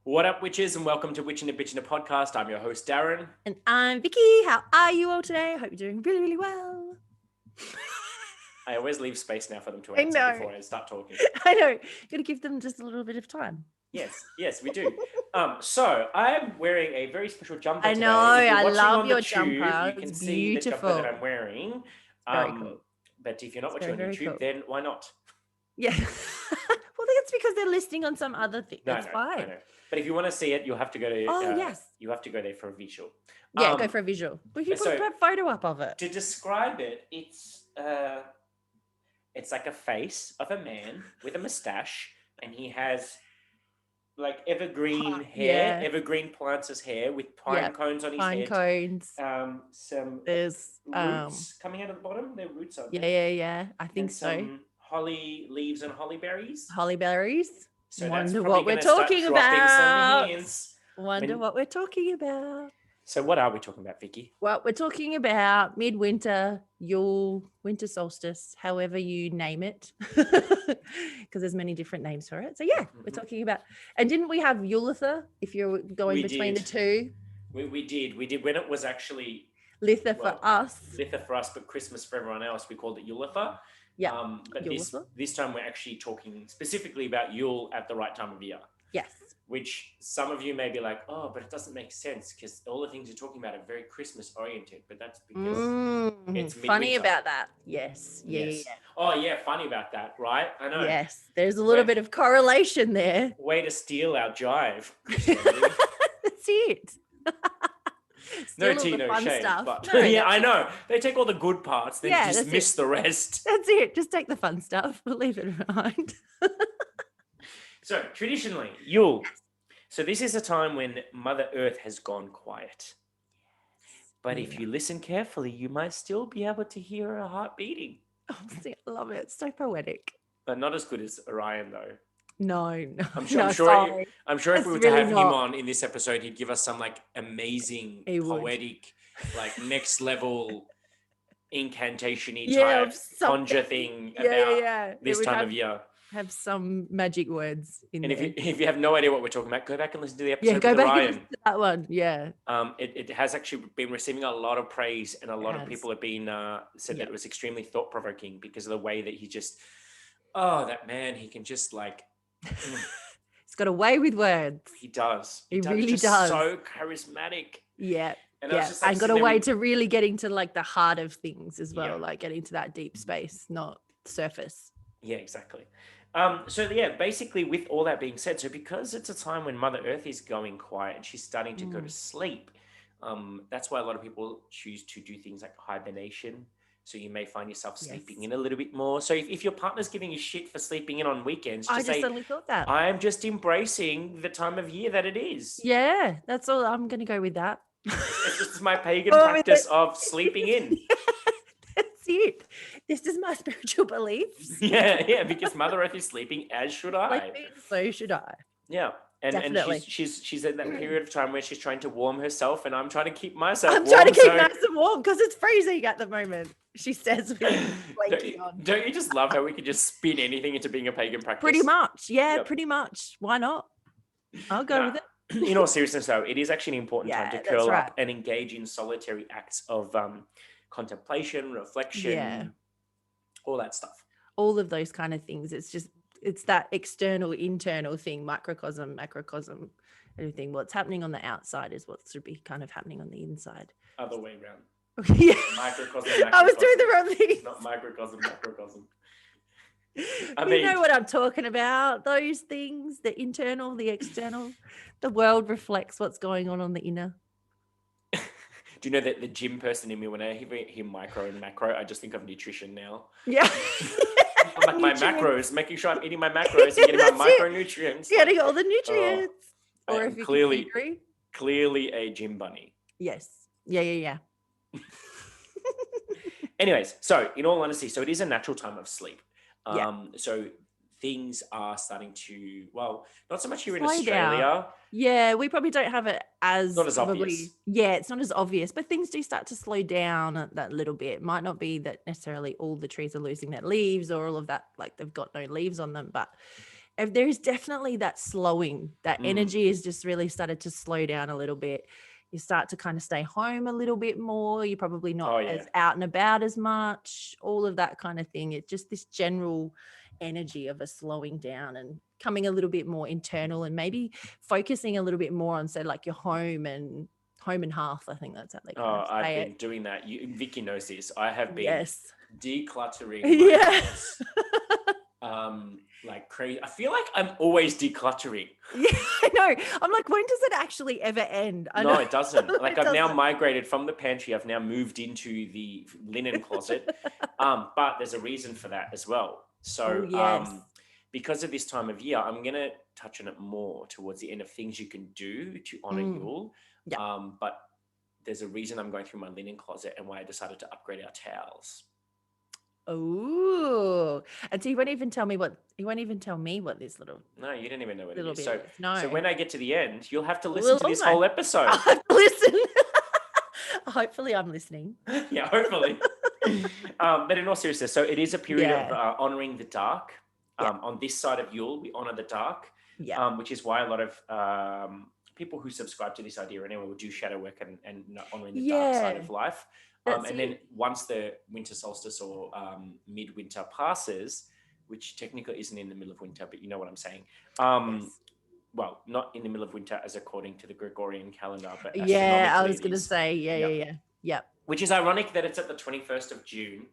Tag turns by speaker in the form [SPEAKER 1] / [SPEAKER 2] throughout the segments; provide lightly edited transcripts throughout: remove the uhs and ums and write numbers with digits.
[SPEAKER 1] What up, witches, and welcome to Witchin and Bitchin, a podcast. I'm your host, Darren.
[SPEAKER 2] And I'm Vicky. How are you all today? I hope you're doing really, really well.
[SPEAKER 1] I always leave space now for them to
[SPEAKER 2] I
[SPEAKER 1] answer
[SPEAKER 2] know.
[SPEAKER 1] before I start talking.
[SPEAKER 2] I know. You got to give them just a little bit of time.
[SPEAKER 1] Yes, we do. So I'm wearing a very special jumper
[SPEAKER 2] I
[SPEAKER 1] today.
[SPEAKER 2] know.
[SPEAKER 1] If you're
[SPEAKER 2] I
[SPEAKER 1] watching
[SPEAKER 2] love
[SPEAKER 1] on
[SPEAKER 2] your
[SPEAKER 1] the tube,
[SPEAKER 2] jumper.
[SPEAKER 1] you can
[SPEAKER 2] It's
[SPEAKER 1] see the jumper that
[SPEAKER 2] beautiful.
[SPEAKER 1] I'm wearing.
[SPEAKER 2] Very cool.
[SPEAKER 1] But if you're not
[SPEAKER 2] It's
[SPEAKER 1] watching on
[SPEAKER 2] very
[SPEAKER 1] YouTube,
[SPEAKER 2] cool.
[SPEAKER 1] then why not?
[SPEAKER 2] Yeah. Well, that's because they're listening on some other thing. That's fine.
[SPEAKER 1] I know. But if you want to see it, you'll have to go to.
[SPEAKER 2] Yes.
[SPEAKER 1] You have to go there for a visual.
[SPEAKER 2] Yeah, go for a visual. We can put a photo up of it.
[SPEAKER 1] To describe it, it's like a face of a man with a mustache, and he has like evergreen hair, evergreen plants as hair with pine cones on his head.
[SPEAKER 2] Pine cones.
[SPEAKER 1] There's roots coming out of the bottom. They're roots, aren't
[SPEAKER 2] they? Yeah. I think so.
[SPEAKER 1] Some holly leaves and holly berries.
[SPEAKER 2] Holly berries.
[SPEAKER 1] So
[SPEAKER 2] Wonder what we're talking about. Wonder what we're talking about.
[SPEAKER 1] So what are we talking about, Vicky?
[SPEAKER 2] Well, we're talking about Midwinter, Yule, Winter Solstice, however you name it, because there's many different names for it. So we're talking about, and didn't we have Yulitha if you're going between the two?
[SPEAKER 1] We did when it was actually
[SPEAKER 2] Litha for us.
[SPEAKER 1] Litha for us, but Christmas for everyone else. We called it Yulitha.
[SPEAKER 2] Yeah.
[SPEAKER 1] But this time we're actually talking specifically about Yule at the right time of year.
[SPEAKER 2] Yes.
[SPEAKER 1] Which some of you may be like, oh, but it doesn't make sense because all the things you're talking about are very Christmas oriented. But that's because it's
[SPEAKER 2] funny about that. Yes. Yeah.
[SPEAKER 1] Oh, yeah. Funny about that, right? I know.
[SPEAKER 2] Yes. There's a little bit of correlation there.
[SPEAKER 1] Way to steal our jive.
[SPEAKER 2] That's it.
[SPEAKER 1] No tea, no shade. But I know. They take all the good parts, then dismiss the rest.
[SPEAKER 2] That's it. Just take the fun stuff. We'll leave it behind.
[SPEAKER 1] So traditionally, Yule. So this is a time when Mother Earth has gone quiet. But if you listen carefully, you might still be able to hear her heart beating.
[SPEAKER 2] Oh, I love it. It's so poetic.
[SPEAKER 1] But not as good as Orion, though.
[SPEAKER 2] No.
[SPEAKER 1] I'm sure if we were to have him on in this episode, he'd give us some like amazing, poetic, like next level incantation-y type conjure thing about this time of year.
[SPEAKER 2] Have some magic words in there.
[SPEAKER 1] And if you have no idea what we're talking about, go back and listen to the episode
[SPEAKER 2] go
[SPEAKER 1] with
[SPEAKER 2] back
[SPEAKER 1] Orion.
[SPEAKER 2] and listen to that one. Yeah.
[SPEAKER 1] It has actually been receiving a lot of praise, and a lot of people have been said that it was extremely thought-provoking because of the way that he just, that man, he can just like.
[SPEAKER 2] He's got a way with words.
[SPEAKER 1] He does.
[SPEAKER 2] He really does.
[SPEAKER 1] So charismatic.
[SPEAKER 2] Yeah.
[SPEAKER 1] And
[SPEAKER 2] got a way to really get into like the heart of things as well, like getting to that deep space, not surface.
[SPEAKER 1] Yeah, exactly. Basically with all that being said, so because it's a time when Mother Earth is going quiet and she's starting to go to sleep, that's why a lot of people choose to do things like hibernation. So you may find yourself sleeping in a little bit more. So if your partner's giving you shit for sleeping in on weekends,
[SPEAKER 2] I just suddenly thought that.
[SPEAKER 1] I'm just embracing the time of year that it is.
[SPEAKER 2] Yeah, that's all. I'm going to go with that.
[SPEAKER 1] It's just my pagan practice of sleeping in.
[SPEAKER 2] That's it. This is my spiritual beliefs.
[SPEAKER 1] Yeah, because Mother Earth is sleeping, as should I.
[SPEAKER 2] So should I.
[SPEAKER 1] Yeah. And she's in that period of time where she's trying to warm herself, and I'm trying to keep myself warm. I'm trying to keep
[SPEAKER 2] nice and warm because it's freezing at the moment, she says with a blanket on.
[SPEAKER 1] Don't you just love how we can just spin anything into being a pagan practice?
[SPEAKER 2] Pretty much. Yeah, pretty much. Why not? I'll go with it.
[SPEAKER 1] In all seriousness, though, it is actually an important time to curl up and engage in solitary acts of contemplation, reflection, all that stuff.
[SPEAKER 2] All of those kind of things. It's that external, internal thing, microcosm, macrocosm, everything. What's happening on the outside is what should be kind of happening on the inside.
[SPEAKER 1] Other way around.
[SPEAKER 2] Yeah.
[SPEAKER 1] Microcosm, macrocosm.
[SPEAKER 2] I was doing the wrong thing.
[SPEAKER 1] Not microcosm, macrocosm.
[SPEAKER 2] You know what I'm talking about. Those things, the internal, the external. The world reflects what's going on the inner.
[SPEAKER 1] Do you know that the gym person in me, when I hear micro and macro, I just think of nutrition now.
[SPEAKER 2] Yeah.
[SPEAKER 1] Like my macros, making sure I'm eating my macros and getting my micronutrients.
[SPEAKER 2] Getting all the nutrients.
[SPEAKER 1] Or if you clearly a gym bunny.
[SPEAKER 2] Yes. Yeah.
[SPEAKER 1] Anyways, so in all honesty, so it is a natural time of sleep. So things are starting to, well, not so much here in Australia.
[SPEAKER 2] Down. Yeah, we probably don't have it as
[SPEAKER 1] not as obvious.
[SPEAKER 2] Yeah, it's not as obvious, but things do start to slow down that little bit. It might not be that necessarily all the trees are losing their leaves or all of that, like they've got no leaves on them, but if there's definitely that slowing, that energy is just really started to slow down a little bit. You start to kind of stay home a little bit more. You're probably not as out and about as much, all of that kind of thing. It's just this general energy of a slowing down and coming a little bit more internal, and maybe focusing a little bit more on, say, like your home and hearth. I think that's how they kind of say
[SPEAKER 1] I've
[SPEAKER 2] it.
[SPEAKER 1] been doing that. Vicky knows this. I have been
[SPEAKER 2] Yes.
[SPEAKER 1] decluttering my
[SPEAKER 2] Yeah.
[SPEAKER 1] house. Like crazy. I feel like I'm always decluttering.
[SPEAKER 2] Yeah, I know. I'm like, when does it actually ever end? I
[SPEAKER 1] No,
[SPEAKER 2] know.
[SPEAKER 1] it doesn't. Like I've now
[SPEAKER 2] doesn't.
[SPEAKER 1] migrated from the pantry. I've now moved into the linen closet. But there's a reason for that as well. So,
[SPEAKER 2] yes.
[SPEAKER 1] because of this time of year, I'm gonna touch on it more towards the end of things you can do to honor Yule.
[SPEAKER 2] Yeah.
[SPEAKER 1] But there's a reason I'm going through my linen closet and why I decided to upgrade our towels.
[SPEAKER 2] Oh, and so he won't even tell me what this little.
[SPEAKER 1] No, you didn't even know what it
[SPEAKER 2] little
[SPEAKER 1] is.
[SPEAKER 2] bit
[SPEAKER 1] So,
[SPEAKER 2] is. No.
[SPEAKER 1] so when I get to the end, you'll have to listen
[SPEAKER 2] We'll
[SPEAKER 1] to this
[SPEAKER 2] all know.
[SPEAKER 1] whole episode.
[SPEAKER 2] I have to listen. Hopefully, I'm listening.
[SPEAKER 1] Yeah, hopefully. But in all seriousness, so it is a period of honoring the dark. On this side of Yule, we honor the dark, which is why a lot of people who subscribe to this idea anyway will do shadow work and honoring the dark side of life. And then once the winter solstice or midwinter passes, which technically isn't in the middle of winter, but you know what I'm saying. Well, not in the middle of winter as according to the Gregorian calendar, but
[SPEAKER 2] yeah, I was going to say, yeah.
[SPEAKER 1] Which is ironic that it's at the 21st of June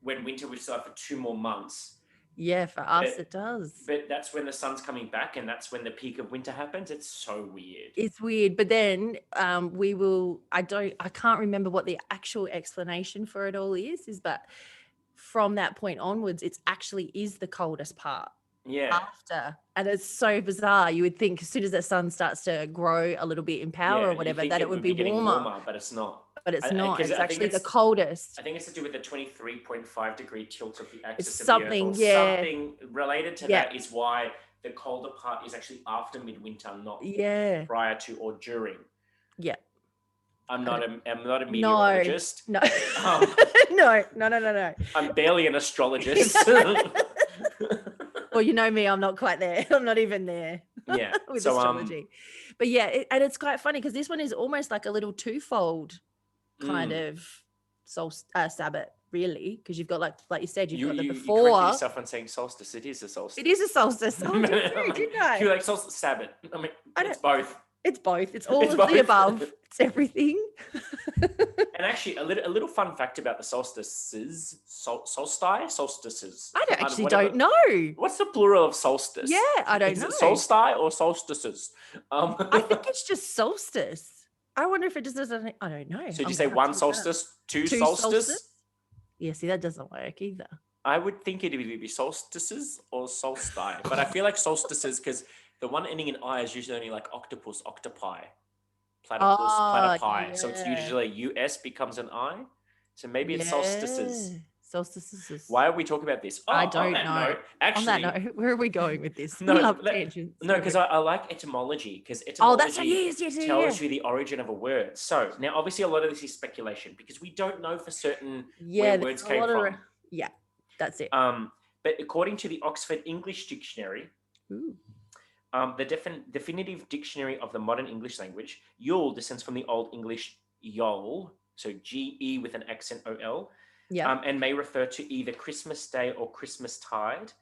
[SPEAKER 1] when winter will start for 2 more months.
[SPEAKER 2] Yeah, for us it does.
[SPEAKER 1] But that's when the sun's coming back and that's when the peak of winter happens. It's so weird.
[SPEAKER 2] It's weird. But then I can't remember what the actual explanation for it all is, but from that point onwards, it actually is the coldest part.
[SPEAKER 1] Yeah.
[SPEAKER 2] After. And it's so bizarre. You would think as soon as the sun starts to grow a little bit in power or whatever, that it would be warmer.
[SPEAKER 1] But it's not.
[SPEAKER 2] But it's not. It's actually the coldest.
[SPEAKER 1] I think it's to do with the 23.5 degree tilt of the axis
[SPEAKER 2] it's
[SPEAKER 1] of
[SPEAKER 2] something,
[SPEAKER 1] the Earth. Something related to that is why the colder part is actually after midwinter, not prior to or during.
[SPEAKER 2] Yeah.
[SPEAKER 1] I'm not a meteorologist.
[SPEAKER 2] No. No.
[SPEAKER 1] I'm barely an astrologist.
[SPEAKER 2] Well, you know me, I'm not quite there. I'm not even there.
[SPEAKER 1] Yeah.
[SPEAKER 2] With astrology. But yeah, and it's quite funny because this one is almost like a little twofold kind of Sabbath, really, because you've got like you said, you've got the before.
[SPEAKER 1] You corrected yourself on saying solstice. It is a solstice.
[SPEAKER 2] It is a solstice. Oh, didn't I?
[SPEAKER 1] You like solstice, Sabbath. I mean, it's both.
[SPEAKER 2] It's both. It's all of the above. It's everything.
[SPEAKER 1] And actually, a little fun fact about the solstices. Solstices.
[SPEAKER 2] I don't know.
[SPEAKER 1] What's the plural of solstice?
[SPEAKER 2] Yeah, I don't know.
[SPEAKER 1] Is it solstice or solstices?
[SPEAKER 2] I think it's just solstice. I wonder if it just doesn't. I don't know.
[SPEAKER 1] So did you say one solstice, two solstice?
[SPEAKER 2] Yeah, see, that doesn't work either.
[SPEAKER 1] I would think it would be solstices or solstice, but I feel like solstices because the one ending in I is usually only like octopus, octopi, platypus, platypi. Yeah. So it's usually US becomes an I. So maybe it's solstices.
[SPEAKER 2] Solstices.
[SPEAKER 1] Why are we talking about this?
[SPEAKER 2] I don't know.
[SPEAKER 1] Actually,
[SPEAKER 2] on that note, where are we going with this?
[SPEAKER 1] No, because I like etymology because etymology tells you the origin of a word. So now, obviously, a lot of this is speculation because we don't know for certain where words came from.
[SPEAKER 2] Yeah, that's it.
[SPEAKER 1] But according to the Oxford English Dictionary, the definitive dictionary of the modern English language, Yule descends from the Old English Yol, so G-E with an accent O-L, and may refer to either Christmas Day or Christmas Tide,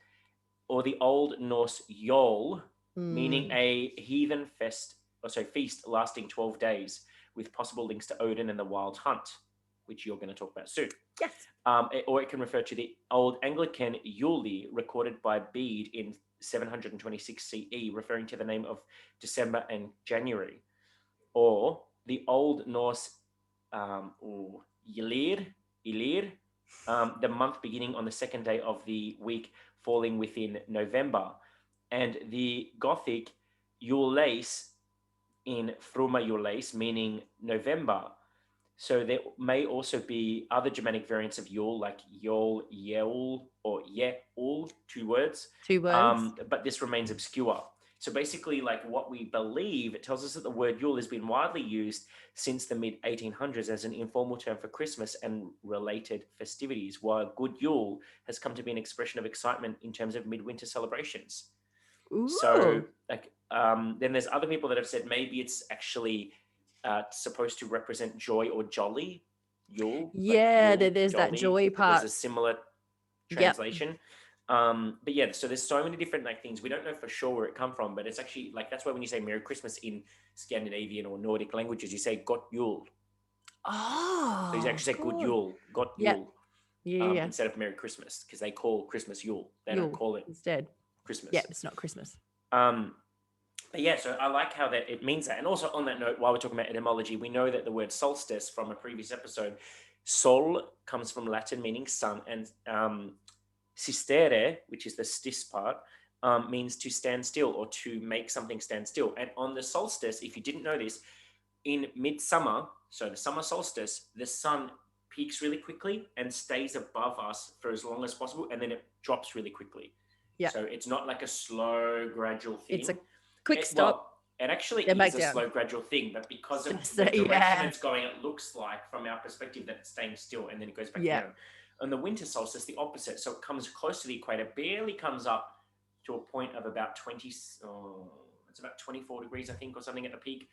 [SPEAKER 1] or the Old Norse Yol, meaning a heathen feast lasting 12 days, with possible links to Odin and the Wild Hunt, which you're going to talk about soon.
[SPEAKER 2] Yes.
[SPEAKER 1] Or it can refer to the Old Anglican Yule, recorded by Bede in 726 CE, referring to the name of December and January, or the Old Norse Ilir, the month beginning on the second day of the week falling within November, and the Gothic Yuleis in Fruma Yuleis, meaning November. So there may also be other Germanic variants of Yule, like Yol, Yeul, or Yeul, two words. But this remains obscure. So basically, like what we believe, it tells us that the word Yule has been widely used since the mid-1800s as an informal term for Christmas and related festivities, while Good Yule has come to be an expression of excitement in terms of midwinter celebrations. So
[SPEAKER 2] Ooh.
[SPEAKER 1] like then there's other people that have said maybe it's actually supposed to represent joy or jolly, Yule, like
[SPEAKER 2] Yeah,
[SPEAKER 1] Yule
[SPEAKER 2] there's that
[SPEAKER 1] jolly.
[SPEAKER 2] joy
[SPEAKER 1] There's
[SPEAKER 2] part.
[SPEAKER 1] a similar
[SPEAKER 2] Yep.
[SPEAKER 1] translation. But yeah, so there's so many different like things. We don't know for sure where it come from, but it's actually like that's why when you say Merry Christmas in Scandinavian or Nordic languages, you say Gott Yule. So you
[SPEAKER 2] Oh, of
[SPEAKER 1] actually say Good
[SPEAKER 2] course.
[SPEAKER 1] Yule, Gott
[SPEAKER 2] Yep.
[SPEAKER 1] Yule,
[SPEAKER 2] Yeah.
[SPEAKER 1] instead of Merry Christmas, because they call Christmas Yule. They don't
[SPEAKER 2] Yule
[SPEAKER 1] call it
[SPEAKER 2] instead. Yep,
[SPEAKER 1] Christmas.
[SPEAKER 2] it's not Christmas.
[SPEAKER 1] But yeah, so I like how that it means that. And also on that note, while we're talking about etymology, we know that the word solstice from a previous episode, sol comes from Latin meaning sun, and sistere, which is the stis part, means to stand still or to make something stand still. And on the solstice, if you didn't know this, in midsummer, so the summer solstice, the sun peaks really quickly and stays above us for as long as possible, and then it drops really quickly.
[SPEAKER 2] Yeah.
[SPEAKER 1] So it's not like a slow, gradual thing.
[SPEAKER 2] It's a quick
[SPEAKER 1] It,
[SPEAKER 2] stop.
[SPEAKER 1] well, it actually
[SPEAKER 2] Then back
[SPEAKER 1] is a
[SPEAKER 2] down.
[SPEAKER 1] slow, gradual thing, but because of
[SPEAKER 2] Just
[SPEAKER 1] the
[SPEAKER 2] so-
[SPEAKER 1] direction
[SPEAKER 2] yeah.
[SPEAKER 1] it's going, it looks like, from our perspective, that it's staying still and then it goes back
[SPEAKER 2] Yeah.
[SPEAKER 1] down. On the winter solstice, the opposite. So it comes close to the equator, barely comes up to a point of about 20, it's about 24 degrees, I think, or something at the peak.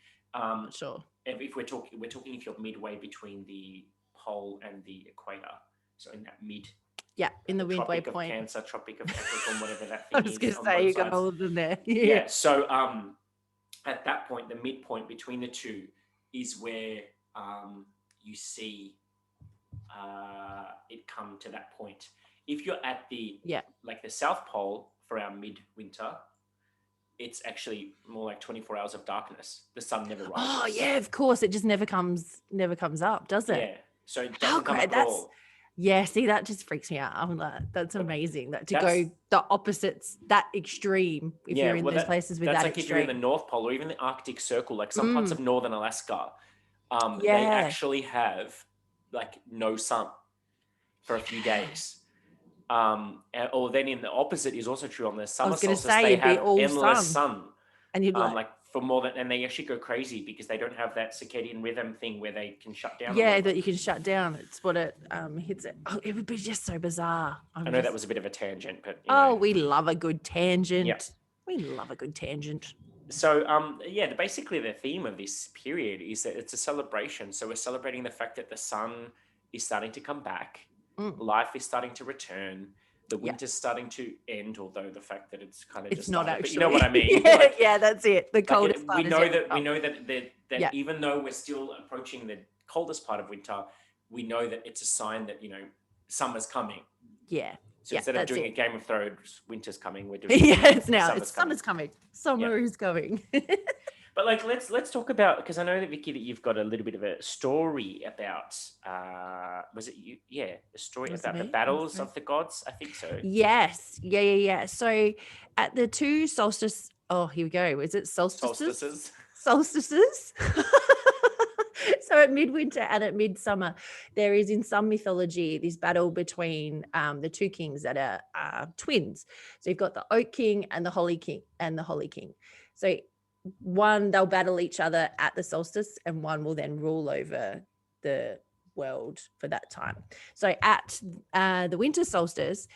[SPEAKER 2] Sure.
[SPEAKER 1] If we're talking if you're midway between the pole and the equator. So in that mid,
[SPEAKER 2] Yeah, in the midway
[SPEAKER 1] Tropic of
[SPEAKER 2] point.
[SPEAKER 1] Cancer, Tropic of Capricorn, whatever that
[SPEAKER 2] I
[SPEAKER 1] thing
[SPEAKER 2] was
[SPEAKER 1] is.
[SPEAKER 2] going to
[SPEAKER 1] On
[SPEAKER 2] say,
[SPEAKER 1] both
[SPEAKER 2] you got
[SPEAKER 1] sides.
[SPEAKER 2] all of them there.
[SPEAKER 1] Yeah. So at that point, the midpoint between the two is where you see it come to that point. If you're at the like the South Pole for our midwinter, it's actually more like 24 hours of darkness. The sun never rises.
[SPEAKER 2] Oh yeah, of course. It just never comes up, does it?
[SPEAKER 1] Yeah. So it doesn't come up at all.
[SPEAKER 2] Yeah, see, that just freaks me out. I'm like, that's amazing. That to
[SPEAKER 1] That's-
[SPEAKER 2] go the opposites, that extreme. If you're in those places with
[SPEAKER 1] that's
[SPEAKER 2] that
[SPEAKER 1] like
[SPEAKER 2] extreme.
[SPEAKER 1] if you're in the North Pole or even the Arctic Circle, like some parts of northern Alaska, they
[SPEAKER 2] Yeah.
[SPEAKER 1] actually have like no sun for a few days. Or then in the opposite is also true on the summer solstice. They have endless sun.
[SPEAKER 2] And you'd
[SPEAKER 1] like for more than, and they actually go crazy because they don't have that circadian rhythm thing where they can shut down.
[SPEAKER 2] Yeah, that you can shut down. It's what it hits it. Oh, it would be just so bizarre.
[SPEAKER 1] I know that was a bit of a tangent, but
[SPEAKER 2] we love a good tangent.
[SPEAKER 1] Yeah.
[SPEAKER 2] We love a good tangent.
[SPEAKER 1] So basically the theme of this period is that it's a celebration. So we're celebrating the fact that the sun is starting to come back, life is starting to return, the winter's starting to end, although the fact that it's kind of just
[SPEAKER 2] not
[SPEAKER 1] started,
[SPEAKER 2] actually.
[SPEAKER 1] But you know what I mean?
[SPEAKER 2] Yeah, that's it. The coldest part.
[SPEAKER 1] We know that even though we're still approaching the coldest part of winter, we know that it's a sign that summer's coming.
[SPEAKER 2] Yeah.
[SPEAKER 1] So instead of doing a Game of Thrones, winter's coming, we're doing
[SPEAKER 2] it's now. Summer's coming. Summer is coming.
[SPEAKER 1] But like, let's talk about, because I know that Vicky, that you've got a little bit of a story about, was it you? Yeah, a story about the battles of the gods. I think so.
[SPEAKER 2] Yes. Yeah. So at the two solstice. Oh, here we go. Is it solstices? Solstices. So at midwinter and at midsummer, there is in some mythology this battle between the two kings that are twins. So you've got the Oak King and the Holly King So one, they'll battle each other at the solstice, and one will then rule over the world for that time. So at the winter solstice,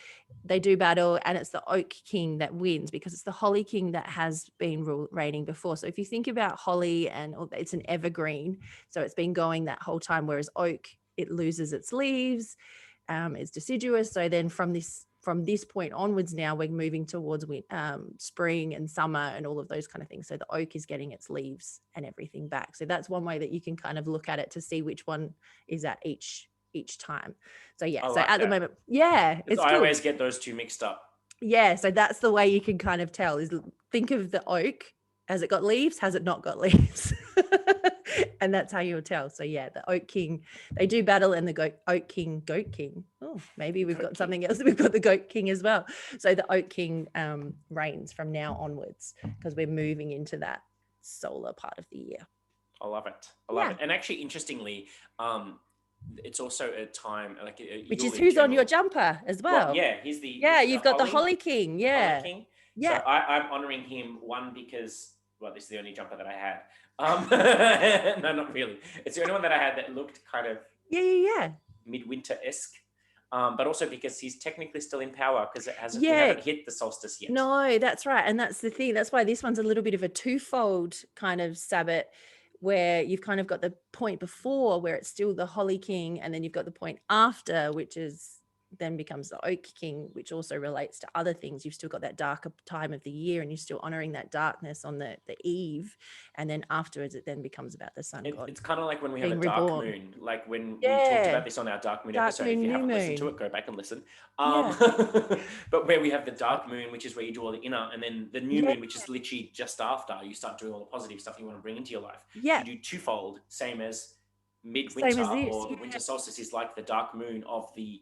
[SPEAKER 2] they do battle, and it's the Oak King that wins because it's the Holly King that has been reigning before. So if you think about holly, and it's an evergreen, so it's been going that whole time, whereas oak, it loses its leaves, it's deciduous. So then from this point onwards, now we're moving towards spring and summer and all of those kind of things. So the oak is getting its leaves and everything back. So that's one way that you can kind of look at it to see which one is at each time. So at the moment, it's
[SPEAKER 1] I
[SPEAKER 2] cool.
[SPEAKER 1] always get those two mixed up.
[SPEAKER 2] Yeah, so that's the way you can kind of tell, is think of the oak. Has it got leaves? Has it not got leaves? And that's how you'll tell. So the Oak King, they do battle, and the Oak King, Goat King. Oh, maybe we've got something else. We've got the Goat King as well. So the Oak King reigns from now onwards because we're moving into that solar part of the year.
[SPEAKER 1] I love it. I love it. And actually, interestingly, it's also a time
[SPEAKER 2] which is who's on your jumper as well.
[SPEAKER 1] He's the
[SPEAKER 2] you've got the Holly King. Yeah.
[SPEAKER 1] Holly King.
[SPEAKER 2] Yeah.
[SPEAKER 1] So I'm honoring him, one, because this is the only jumper that I had. No, not really. It's the only one that I had that looked kind of midwinter-esque. but also because he's technically still in power because we
[SPEAKER 2] Yeah.
[SPEAKER 1] haven't hit the solstice yet.
[SPEAKER 2] No, that's right. And that's the thing. That's why this one's a little bit of a twofold kind of Sabbath, where you've kind of got the point before where it's still the Holly King, and then you've got the point after, which is then becomes the Oak King, which also relates to other things. You've still got that darker time of the year, and you're still honoring that darkness on the eve, and then afterwards it then becomes about the sun god.
[SPEAKER 1] It's kind of like when we have a
[SPEAKER 2] being
[SPEAKER 1] dark
[SPEAKER 2] reborn.
[SPEAKER 1] moon, like when we
[SPEAKER 2] Yeah.
[SPEAKER 1] talked about this on our dark moon
[SPEAKER 2] Dark
[SPEAKER 1] episode.
[SPEAKER 2] moon,
[SPEAKER 1] If you
[SPEAKER 2] new
[SPEAKER 1] haven't listened to
[SPEAKER 2] moon.
[SPEAKER 1] it, go back and listen.
[SPEAKER 2] Yeah.
[SPEAKER 1] But where we have the dark moon, which is where you do all the inner, and then the new moon, which is literally just after you start doing all the positive stuff you want to bring into your life.
[SPEAKER 2] Yeah.
[SPEAKER 1] So you do twofold, same as midwinter or the winter solstice is like the dark moon of the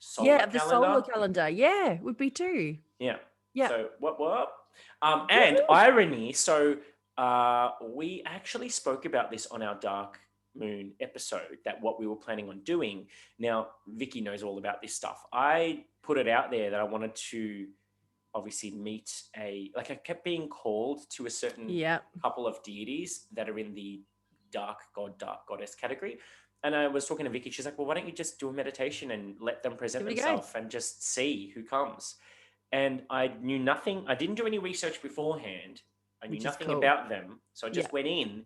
[SPEAKER 1] solar calendar.
[SPEAKER 2] The solar calendar. Yeah, would be too.
[SPEAKER 1] Yeah.
[SPEAKER 2] Yeah.
[SPEAKER 1] So what? And irony. So we actually spoke about this on our dark moon episode, that what we were planning on doing. Now, Vicky knows all about this stuff. I put it out there that I wanted to obviously meet I kept being called to a certain couple of deities that are in the dark goddess category. And I was talking to Vicky. She's like, well, why don't you just do a meditation and let them present themselves and just see who comes? And I knew nothing. I didn't do any research beforehand. I knew nothing about them. So I just went in.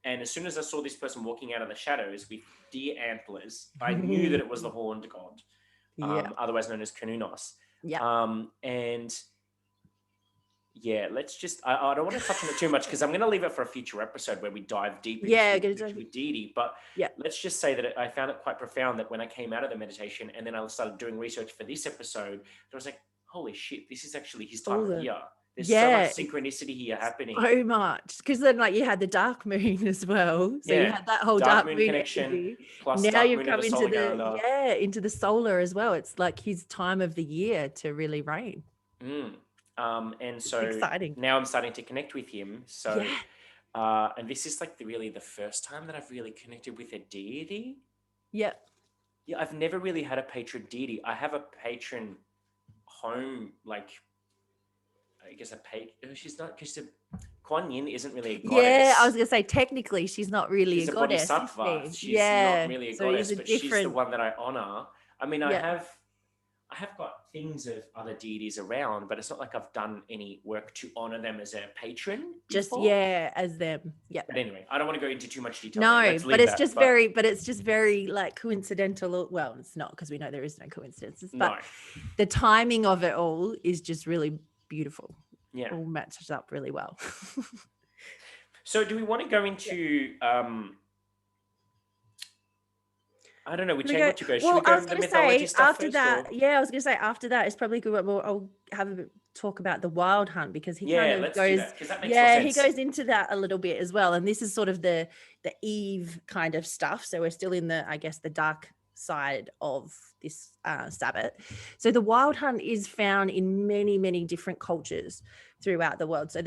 [SPEAKER 1] And as soon as I saw this person walking out of the shadows with deer antlers, I knew that it was the horned god, otherwise known as Kanunos. And yeah, let's just, I don't want to touch on it too much because I'm going to leave it for a future episode where we dive deep into deity. But let's just say that I found it quite profound that when I came out of the meditation and then I started doing research for this episode, I was like, holy shit, this is actually his time of year. There's so much synchronicity here happening.
[SPEAKER 2] So much. Because then you had the dark moon as well. So you had that whole dark moon
[SPEAKER 1] connection
[SPEAKER 2] energy.
[SPEAKER 1] plus
[SPEAKER 2] now
[SPEAKER 1] dark
[SPEAKER 2] you've
[SPEAKER 1] moon
[SPEAKER 2] come
[SPEAKER 1] of the
[SPEAKER 2] into
[SPEAKER 1] solar calendar.
[SPEAKER 2] into the solar as well. It's like his time of the year to really reign.
[SPEAKER 1] And so
[SPEAKER 2] exciting.
[SPEAKER 1] Now I'm starting to connect with him. So and this is like really the first time that I've really connected with a deity. Yeah, I've never really had a patron deity. I have a patron home, like I guess she's not, because Kuan Yin isn't really a goddess.
[SPEAKER 2] Yeah, I was gonna say technically she's not really
[SPEAKER 1] she's
[SPEAKER 2] a goddess.
[SPEAKER 1] Bodhisattva. She's not really a goddess, but she's the one that I honor. I mean, I have got things of other deities around, but it's not like I've done any work to honor them as a patron.
[SPEAKER 2] Just as them. Yeah.
[SPEAKER 1] But anyway, I don't want to go into too much detail.
[SPEAKER 2] No, but it's just very like coincidental. Well, it's not, because we know there is no coincidences. But the timing of it all is just really beautiful. Yeah, all matches up really well.
[SPEAKER 1] So, do we want to go into? I don't know. Which angle to go? Should we go into the mythology stuff
[SPEAKER 2] after that? Or? Yeah, I was going to say after that it's probably good. I'll have a talk about the wild hunt, because he kind of goes.
[SPEAKER 1] That makes more sense.
[SPEAKER 2] He goes into that a little bit as well. And this is sort of the eve kind of stuff. So we're still in the dark side of this Sabbath. So the wild hunt is found in many, many different cultures throughout the world. So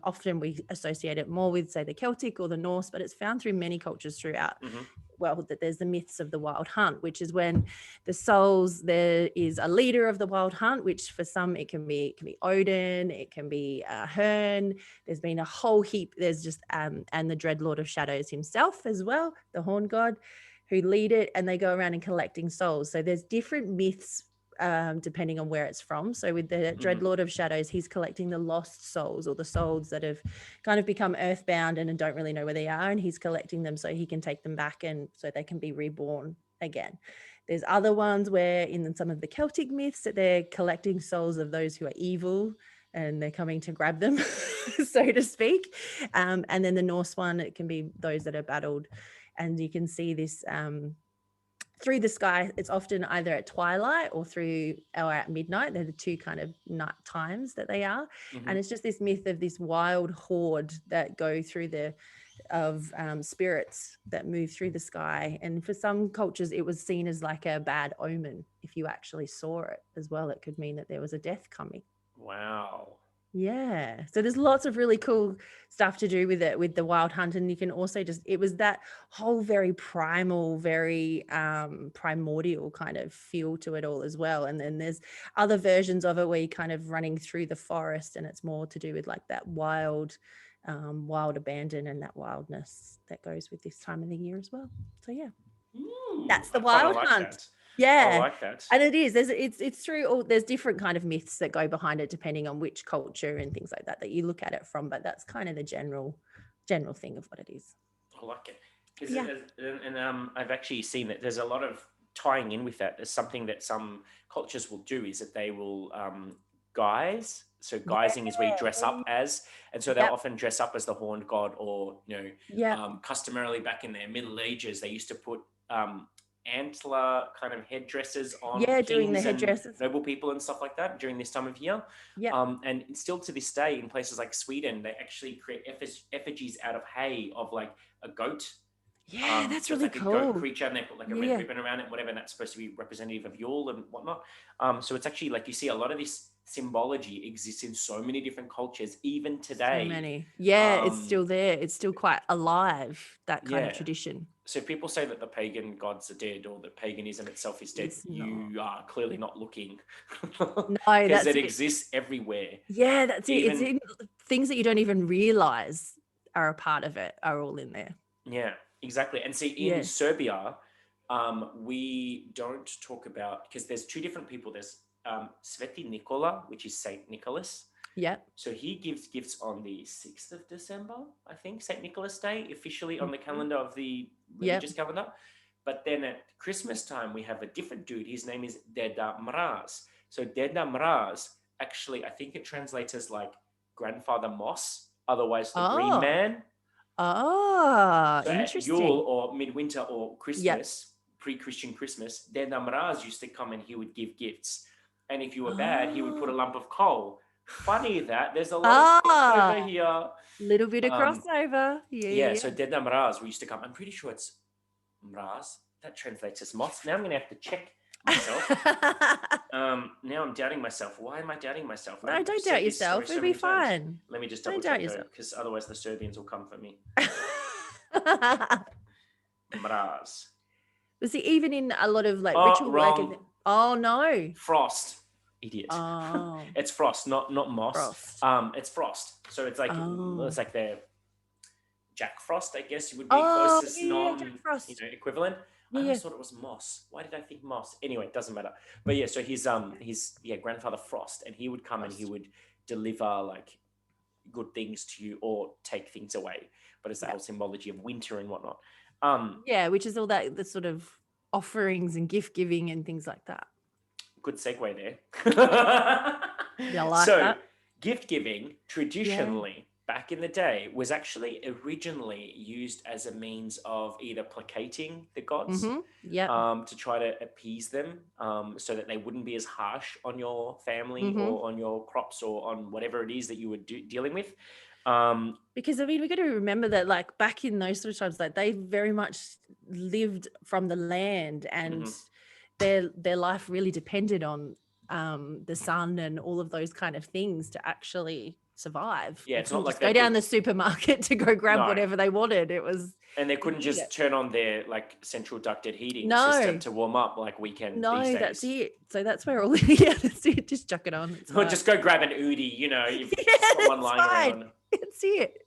[SPEAKER 2] often we associate it more with, say, the Celtic or the Norse, but it's found through many cultures throughout. Well, that there's the myths of the wild hunt, which is when there is a leader of the wild hunt, which for some it can be Odin, it can be Herne. There's been a whole heap. There's just and the Dread Lord of Shadows himself as well, the Horn God, who lead it, and they go around and collecting souls. So there's different myths depending on where it's from. So with the Dread Lord of Shadows, he's collecting the lost souls, or the souls that have kind of become earthbound and don't really know where they are, and he's collecting them so he can take them back and so they can be reborn again. There's other ones where in some of the Celtic myths that they're collecting souls of those who are evil and they're coming to grab them, so to speak. And then the Norse one, it can be those that are battled. And you can see this through the sky. It's often either at twilight or at midnight. They're the two kind of night times that they are. And it's just this myth of this wild horde that go through spirits that move through the sky. And for some cultures, it was seen as like a bad omen. If you actually saw it as well, it could mean that there was a death coming.
[SPEAKER 1] Wow.
[SPEAKER 2] Yeah. So there's lots of really cool stuff to do with it, with the wild hunt. And you can also it was that whole very primal, very primordial kind of feel to it all as well. And then there's other versions of it where you're kind of running through the forest, and it's more to do with like that wild abandon and that wildness that goes with this time of the year as well. So yeah, that's the wild hunt. Yeah.
[SPEAKER 1] like that.
[SPEAKER 2] And it is. It's through all. There's different kind of myths that go behind it, depending on which culture and things like that you look at it from. But that's kind of the general thing of what it is.
[SPEAKER 1] I like it. 'Cause
[SPEAKER 2] Yeah.
[SPEAKER 1] I've actually seen that there's a lot of tying in with that. There's something that some cultures will do is that they will guise. So guising is where you dress up as, and so they'll
[SPEAKER 2] Yep.
[SPEAKER 1] often dress up as the horned god, or
[SPEAKER 2] Yep.
[SPEAKER 1] customarily back in their Middle Ages, they used to put antler kind of headdresses on
[SPEAKER 2] Yeah. Doing the
[SPEAKER 1] kings and
[SPEAKER 2] headdresses.
[SPEAKER 1] noble people and stuff like that during this time of year.
[SPEAKER 2] Yeah.
[SPEAKER 1] And still to this day, in places like Sweden, they actually create effigies out of hay of like a goat.
[SPEAKER 2] Yeah. That's
[SPEAKER 1] So it's
[SPEAKER 2] really
[SPEAKER 1] like a goat
[SPEAKER 2] cool.
[SPEAKER 1] creature, and they put like a red ribbon around it, whatever, and that's supposed to be representative of Yule and whatnot. So it's actually like you see a lot of this symbology exists in so many different cultures, even today.
[SPEAKER 2] So many. Yeah, it's still there. It's still quite alive, that kind of tradition.
[SPEAKER 1] So if people say that the pagan gods are dead, or that paganism itself is dead, you are clearly not looking.
[SPEAKER 2] No,
[SPEAKER 1] because it exists everywhere.
[SPEAKER 2] Yeah, that's it. It's in things that you don't even realize are a part of it, are all in there.
[SPEAKER 1] Yeah, exactly. And see, in Serbia, we don't talk about, because there's two different people. There's Sveti Nikola, which is Saint Nicholas.
[SPEAKER 2] Yeah.
[SPEAKER 1] So he gives gifts on the 6th of December, I think, St. Nicholas Day, officially on the calendar of the religious calendar. But then at Christmas time, we have a different dude. His name is Deda Mraz. So Deda Mraz, actually, I think it translates as like Grandfather Moss, otherwise the Green Man.
[SPEAKER 2] Oh,
[SPEAKER 1] so
[SPEAKER 2] interesting.
[SPEAKER 1] At Yule or Midwinter or Christmas, pre-Christian Christmas, Deda Mraz used to come and he would give gifts. And if you were bad, he would put a lump of coal. Funny that there's a lot of crossover here.
[SPEAKER 2] Little bit of crossover. Yeah.
[SPEAKER 1] So Deda Mraz, we used to come. I'm pretty sure it's Mraz. That translates as moss. Now I'm going to have to check myself. Now I'm doubting myself. Why am I doubting myself?
[SPEAKER 2] No, don't doubt yourself. It'll be fine.
[SPEAKER 1] Let me just double check because otherwise the Serbians will come for me. Mraz.
[SPEAKER 2] But see, even in a lot of like ritual work. Oh no.
[SPEAKER 1] Frost. Idiot.
[SPEAKER 2] Oh.
[SPEAKER 1] It's frost, not moss.
[SPEAKER 2] Frost.
[SPEAKER 1] It's frost. So it's like it's like the Jack Frost, I guess would be closest equivalent. I always thought it was moss. Why did I think moss? Anyway, it doesn't matter. But yeah, so he's Grandfather Frost, and he would come and he would deliver like good things to you or take things away. But it's that whole symbology of winter and whatnot.
[SPEAKER 2] Which is all that the sort of offerings and gift giving and things like that.
[SPEAKER 1] Good segue there.
[SPEAKER 2] Like that.
[SPEAKER 1] Gift giving traditionally back in the day was actually originally used as a means of either placating the gods, to try to appease them, so that they wouldn't be as harsh on your family or on your crops or on whatever it is that you were dealing with.
[SPEAKER 2] Because I mean, we got to remember that like back in those sort of times, like they very much lived from the land, and their life really depended on the sun and all of those kind of things to actually survive.
[SPEAKER 1] Yeah, it's not like
[SPEAKER 2] go down the supermarket to go grab whatever they wanted. It was,
[SPEAKER 1] and they couldn't just turn on their like central ducted heating system to warm up like we can these days.
[SPEAKER 2] That's it. So that's where all that's it. Just chuck it on.
[SPEAKER 1] Or just go grab an Udi, if someone lying around.
[SPEAKER 2] That's it.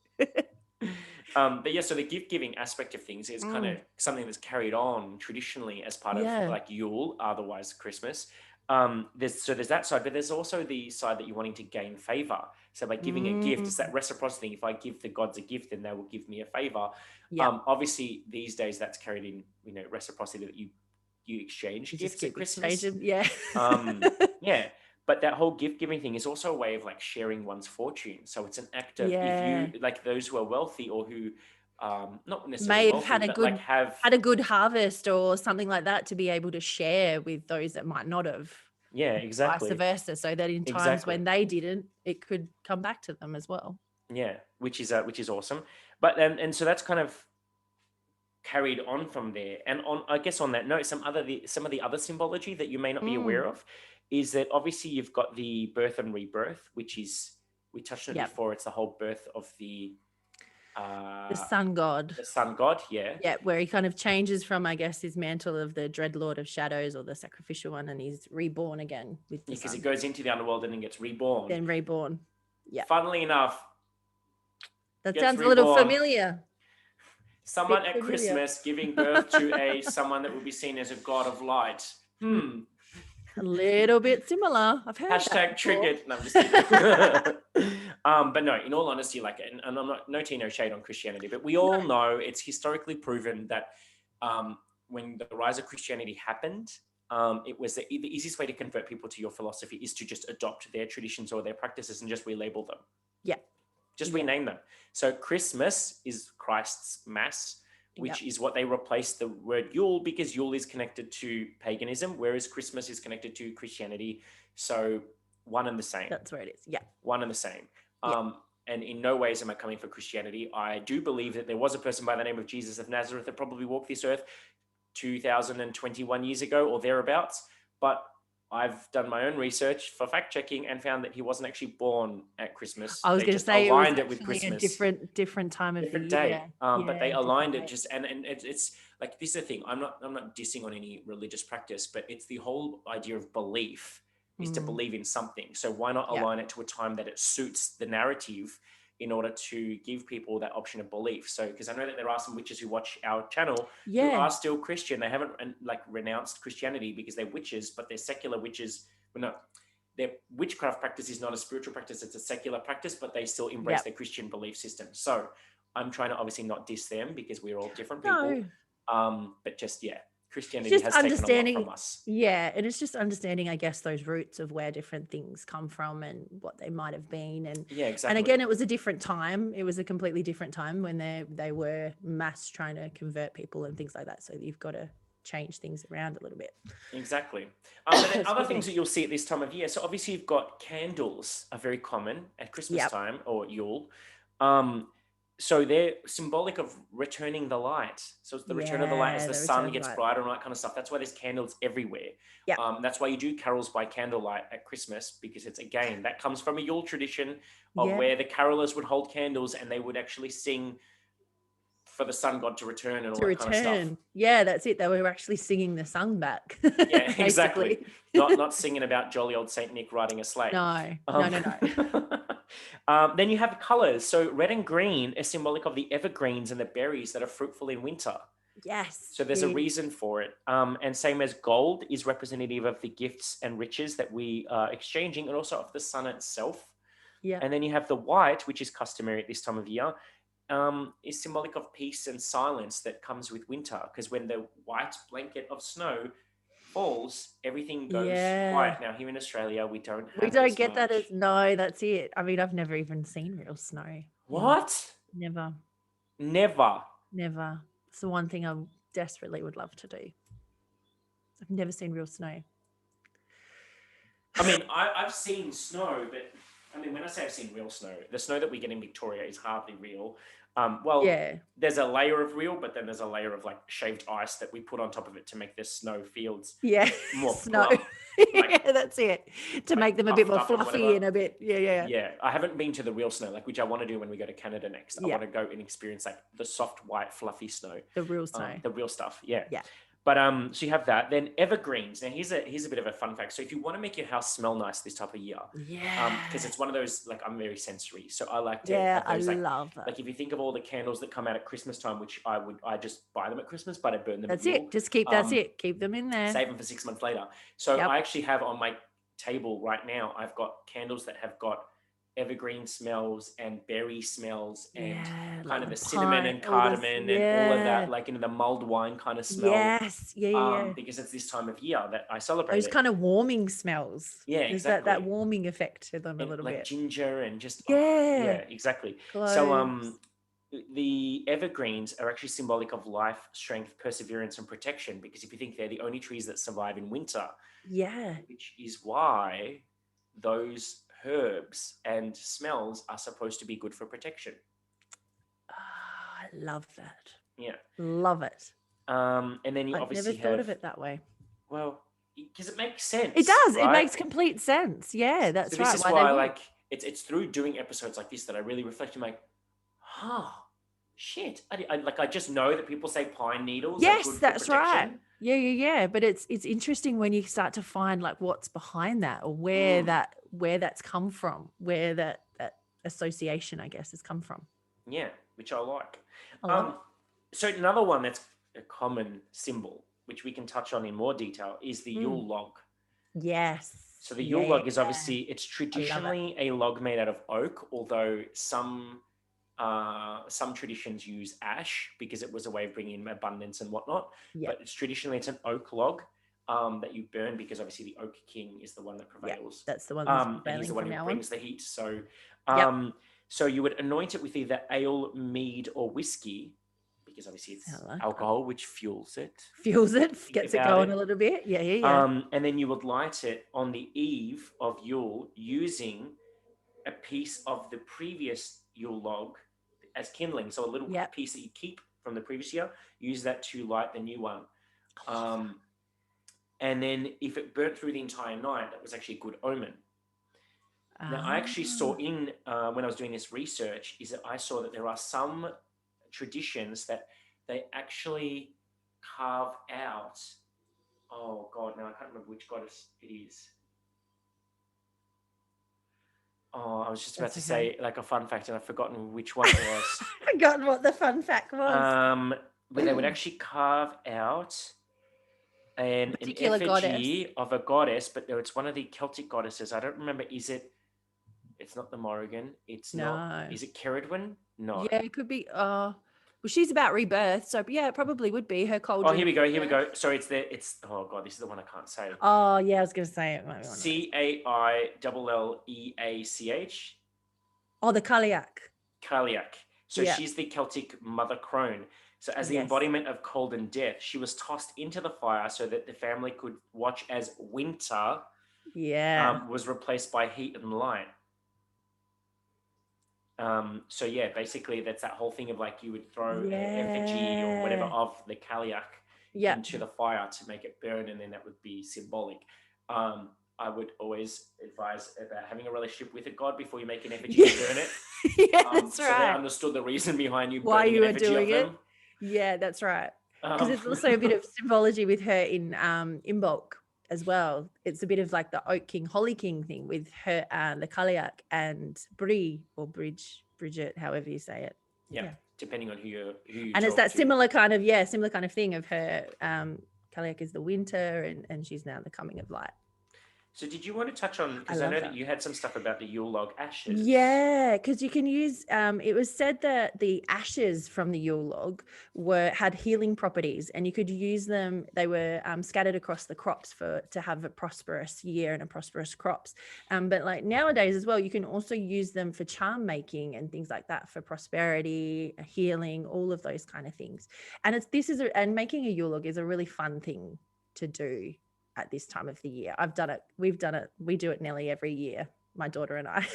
[SPEAKER 1] But yeah, so the gift giving aspect of things is kind of something that's carried on traditionally as part of like Yule, otherwise Christmas. There's that side, but there's also the side that you're wanting to gain favor. So by giving a gift, it's that reciprocity. If I give the gods a gift, then they will give me a favor. Obviously these days that's carried in, reciprocity, that you exchange gifts at Christmas. But that whole gift giving thing is also a way of like sharing one's fortune. So it's an act of, if you like those who are wealthy or who not necessarily
[SPEAKER 2] may have had a good harvest or something like that, to be able to share with those that might not have.
[SPEAKER 1] Yeah, exactly.
[SPEAKER 2] Vice versa, so that in times when they didn't, it could come back to them as well.
[SPEAKER 1] Yeah, which is awesome. But and so that's kind of carried on from there. And I guess on that note, some of the other symbology that you may not be aware of is that obviously you've got the birth and rebirth, which is, we touched on it before, it's the whole birth of the
[SPEAKER 2] sun god.
[SPEAKER 1] The sun god, yeah,
[SPEAKER 2] where he kind of changes from, I guess, his mantle of the Dreadlord of Shadows or the sacrificial one, and he's reborn again with the
[SPEAKER 1] because he goes into the underworld and then gets reborn.
[SPEAKER 2] Yeah.
[SPEAKER 1] Funnily enough,
[SPEAKER 2] that sounds a little familiar.
[SPEAKER 1] Someone at Christmas giving birth to someone that would be seen as a god of light Hmm.
[SPEAKER 2] A little bit similar. I've heard that
[SPEAKER 1] Hashtag
[SPEAKER 2] before.
[SPEAKER 1] triggered. No, I'm just kidding. But no, in all honesty, like, and I'm not, no tea, no shade on Christianity, but we all know it's historically proven that when the rise of Christianity happened, it was the easiest way to convert people to your philosophy is to just adopt their traditions or their practices and just relabel them.
[SPEAKER 2] Yeah.
[SPEAKER 1] Just
[SPEAKER 2] Yeah.
[SPEAKER 1] rename them. So Christmas is Christ's Mass, which is what they replaced the word Yule, because Yule is connected to paganism, whereas Christmas is connected to Christianity. So one and the same.
[SPEAKER 2] That's where it is. Yeah.
[SPEAKER 1] One and the same.
[SPEAKER 2] Yeah.
[SPEAKER 1] And in no ways am I coming for Christianity. I do believe that there was a person by the name of Jesus of Nazareth that probably walked this earth 2021 years ago or thereabouts. But I've done my own research for fact checking and found that he wasn't actually born at Christmas.
[SPEAKER 2] I was
[SPEAKER 1] They
[SPEAKER 2] going to
[SPEAKER 1] just
[SPEAKER 2] say it was
[SPEAKER 1] aligned it with
[SPEAKER 2] actually
[SPEAKER 1] Christmas.
[SPEAKER 2] a different time of
[SPEAKER 1] Different
[SPEAKER 2] the
[SPEAKER 1] day.
[SPEAKER 2] year.
[SPEAKER 1] But they aligned it
[SPEAKER 2] day.
[SPEAKER 1] just, and it's like, this is the thing. I'm not dissing on any religious practice, but it's the whole idea of belief is to believe in something. So why not align it to a time that it suits the narrative in order to give people that option of belief? So, because I know that there are some witches who watch our channel who are still Christian. They haven't like renounced Christianity because they're witches, but they're secular witches. Well, no, their witchcraft practice is not a spiritual practice, it's a secular practice, but they still embrace their Christian belief system. So I'm trying to obviously not diss them because we're all different people. But just, Christianity has taken a lot from us.
[SPEAKER 2] Yeah, and it's just understanding, I guess, those roots of where different things come from and what they might have been. And
[SPEAKER 1] exactly.
[SPEAKER 2] And again, it was a different time. It was a completely different time when they were mass trying to convert people and things like that. So you've got to change things around a little bit.
[SPEAKER 1] Exactly. But then other things that you'll see at this time of year. So obviously you've got candles are very common at Christmas time or Yule. So they're symbolic of returning the light. So it's the return of the light as the sun gets brighter and all that kind of stuff. That's why there's candles everywhere. That's why you do carols by candlelight at Christmas, because it's, again, that comes from a Yule tradition of where the carolers would hold candles and they would actually sing for the sun god to return and all that kind of stuff.
[SPEAKER 2] Yeah, that's it. They were actually singing the sun back.
[SPEAKER 1] Yeah, exactly. not singing about jolly old Saint Nick riding a sleigh.
[SPEAKER 2] No.
[SPEAKER 1] Then you have colors. So red and green are symbolic of the evergreens and the berries that are fruitful in winter.
[SPEAKER 2] Yes.
[SPEAKER 1] So there's a reason for it. And same as gold is representative of the gifts and riches that we are exchanging, and also of the sun itself.
[SPEAKER 2] Yeah.
[SPEAKER 1] And then you have the white, which is customary at this time of year, is symbolic of peace and silence that comes with winter. Because when the white blanket of snow falls, everything goes quiet. Now here in Australia, we don't get
[SPEAKER 2] that as that's it. I mean, I've never even seen real snow.
[SPEAKER 1] What?
[SPEAKER 2] Never. It's the one thing I desperately would love to do. I've never seen real snow.
[SPEAKER 1] I mean, I've seen snow, but I mean, when I say I've seen real snow, the snow that we get in Victoria is hardly real. There's a layer of real, but then there's a layer of like shaved ice that we put on top of it to make the snow fields more
[SPEAKER 2] snow. That's it. To make them a bit more fluffy and a bit
[SPEAKER 1] Yeah, I haven't been to the real snow, like, which I want to do when we go to Canada next. I want to go and experience like the soft, white, fluffy snow.
[SPEAKER 2] The real snow.
[SPEAKER 1] The real stuff. Yeah.
[SPEAKER 2] Yeah.
[SPEAKER 1] But so you have that. Then evergreens. Now here's a bit of a fun fact. So if you want to make your house smell nice this type of year, because it's one of those, like, I'm very sensory, so I like to have those,
[SPEAKER 2] love that.
[SPEAKER 1] Like if you think of all the candles that come out at Christmas time, which I just buy them at Christmas, but I burn them.
[SPEAKER 2] That's it. Just keep keep them in there.
[SPEAKER 1] Save them for 6 months later. So I actually have on my table right now, I've got candles that have got evergreen smells and berry smells and kind of the cinnamon and cardamom and all of that, like, the mulled wine kind of smell.
[SPEAKER 2] Yes,
[SPEAKER 1] because it's this time of year that I celebrate
[SPEAKER 2] those kind of warming smells.
[SPEAKER 1] Yeah,
[SPEAKER 2] there's
[SPEAKER 1] exactly.
[SPEAKER 2] that warming effect to them a little
[SPEAKER 1] like
[SPEAKER 2] bit.
[SPEAKER 1] Ginger and just exactly.
[SPEAKER 2] Cloves.
[SPEAKER 1] So the evergreens are actually symbolic of life, strength, perseverance, and protection, because if you think they're the only trees that survive in winter, which is why those herbs and smells are supposed to be good for protection.
[SPEAKER 2] I love that.
[SPEAKER 1] Yeah.
[SPEAKER 2] Love it.
[SPEAKER 1] And then you obviously
[SPEAKER 2] never thought of it that way.
[SPEAKER 1] Well, because it makes sense.
[SPEAKER 2] It does.
[SPEAKER 1] Right?
[SPEAKER 2] It makes complete sense. Yeah, that's
[SPEAKER 1] so
[SPEAKER 2] right.
[SPEAKER 1] This is why like, it's through doing episodes like this that I really reflect and like, shit. I just know that people say pine needles.
[SPEAKER 2] Yes,
[SPEAKER 1] are good
[SPEAKER 2] that's
[SPEAKER 1] for protection.
[SPEAKER 2] right. Yeah. But it's interesting when you start to find like what's behind that, or where that's come from, where that association, I guess, has come from.
[SPEAKER 1] Yeah, which I like. So another one that's a common symbol which we can touch on in more detail, is the Yule log.
[SPEAKER 2] Yes.
[SPEAKER 1] So the Yule log is obviously, it's
[SPEAKER 2] I love it.
[SPEAKER 1] traditionally a log made out of oak, although some traditions use ash because it was a way of bringing in abundance and whatnot.
[SPEAKER 2] Yeah.
[SPEAKER 1] But traditionally it's an oak log that you burn, because obviously the oak king is the one that prevails.
[SPEAKER 2] That's the one that's
[SPEAKER 1] And he's the one who brings the heat. So, so you would anoint it with either ale, mead, or whiskey, because obviously it's alcohol, which fuels it.
[SPEAKER 2] Gets it going a little bit. Yeah.
[SPEAKER 1] And then you would light it on the eve of Yule using a piece of the previous Yule log as kindling. So a little piece that you keep from the previous year, use that to light the new one. And then if it burnt through the entire night, that was actually a good omen. Now, I actually saw when I was doing this research, is that I saw that there are some traditions that they actually carve out. Oh God, now I can't remember which goddess it is. Oh, I was just about to say like a fun fact, and I've forgotten which one it was.
[SPEAKER 2] Forgotten what the fun fact was.
[SPEAKER 1] Where they would actually carve out an effigy
[SPEAKER 2] goddess
[SPEAKER 1] of a goddess, but it's one of the Celtic goddesses. I don't remember. Is it? It's not the Morrigan. It's not. Is it Ceridwen? No.
[SPEAKER 2] Yeah, it could be. Well, she's about rebirth, so yeah, it probably would be her cold.
[SPEAKER 1] Oh, here we go. Sorry, it's oh God, this is the one I can't say.
[SPEAKER 2] Oh yeah, I was gonna say it.
[SPEAKER 1] Cailleach.
[SPEAKER 2] Oh, the Cailleach.
[SPEAKER 1] So she's the Celtic mother crone. So as the embodiment of cold and death, she was tossed into the fire so that the family could watch as winter was replaced by heat and light. So yeah, basically that's that whole thing of like you would throw an effigy or whatever of the Cailleach into the fire to make it burn, and then that would be symbolic. I would always advise about having a relationship with a god before you make an effigy and burn it.
[SPEAKER 2] That's
[SPEAKER 1] so they understood the reason behind you
[SPEAKER 2] why
[SPEAKER 1] burning
[SPEAKER 2] you
[SPEAKER 1] an
[SPEAKER 2] were
[SPEAKER 1] effigy
[SPEAKER 2] doing
[SPEAKER 1] of them.
[SPEAKER 2] Yeah, that's right. Because there's also a bit of symbology with her in Imbolc as well. It's a bit of like the Oak King, Holly King thing with her, the Cailleach and Brie or Bridget, however you say it.
[SPEAKER 1] Yeah, depending on who you
[SPEAKER 2] and it's that similar kind of thing of her. Cailleach is the winter, and she's now the coming of light.
[SPEAKER 1] So did you want to touch on, because I know that you had some stuff about the Yule log ashes.
[SPEAKER 2] Yeah, because you can use, it was said that the ashes from the Yule log had healing properties, and you could use them. They were scattered across the crops to have a prosperous year and a prosperous crops. But like nowadays as well, you can also use them for charm making and things like that, for prosperity, healing, all of those kind of things. And making a Yule log is a really fun thing to do at this time of the year. I've done it. We've done it. We do it nearly every year, my daughter and I.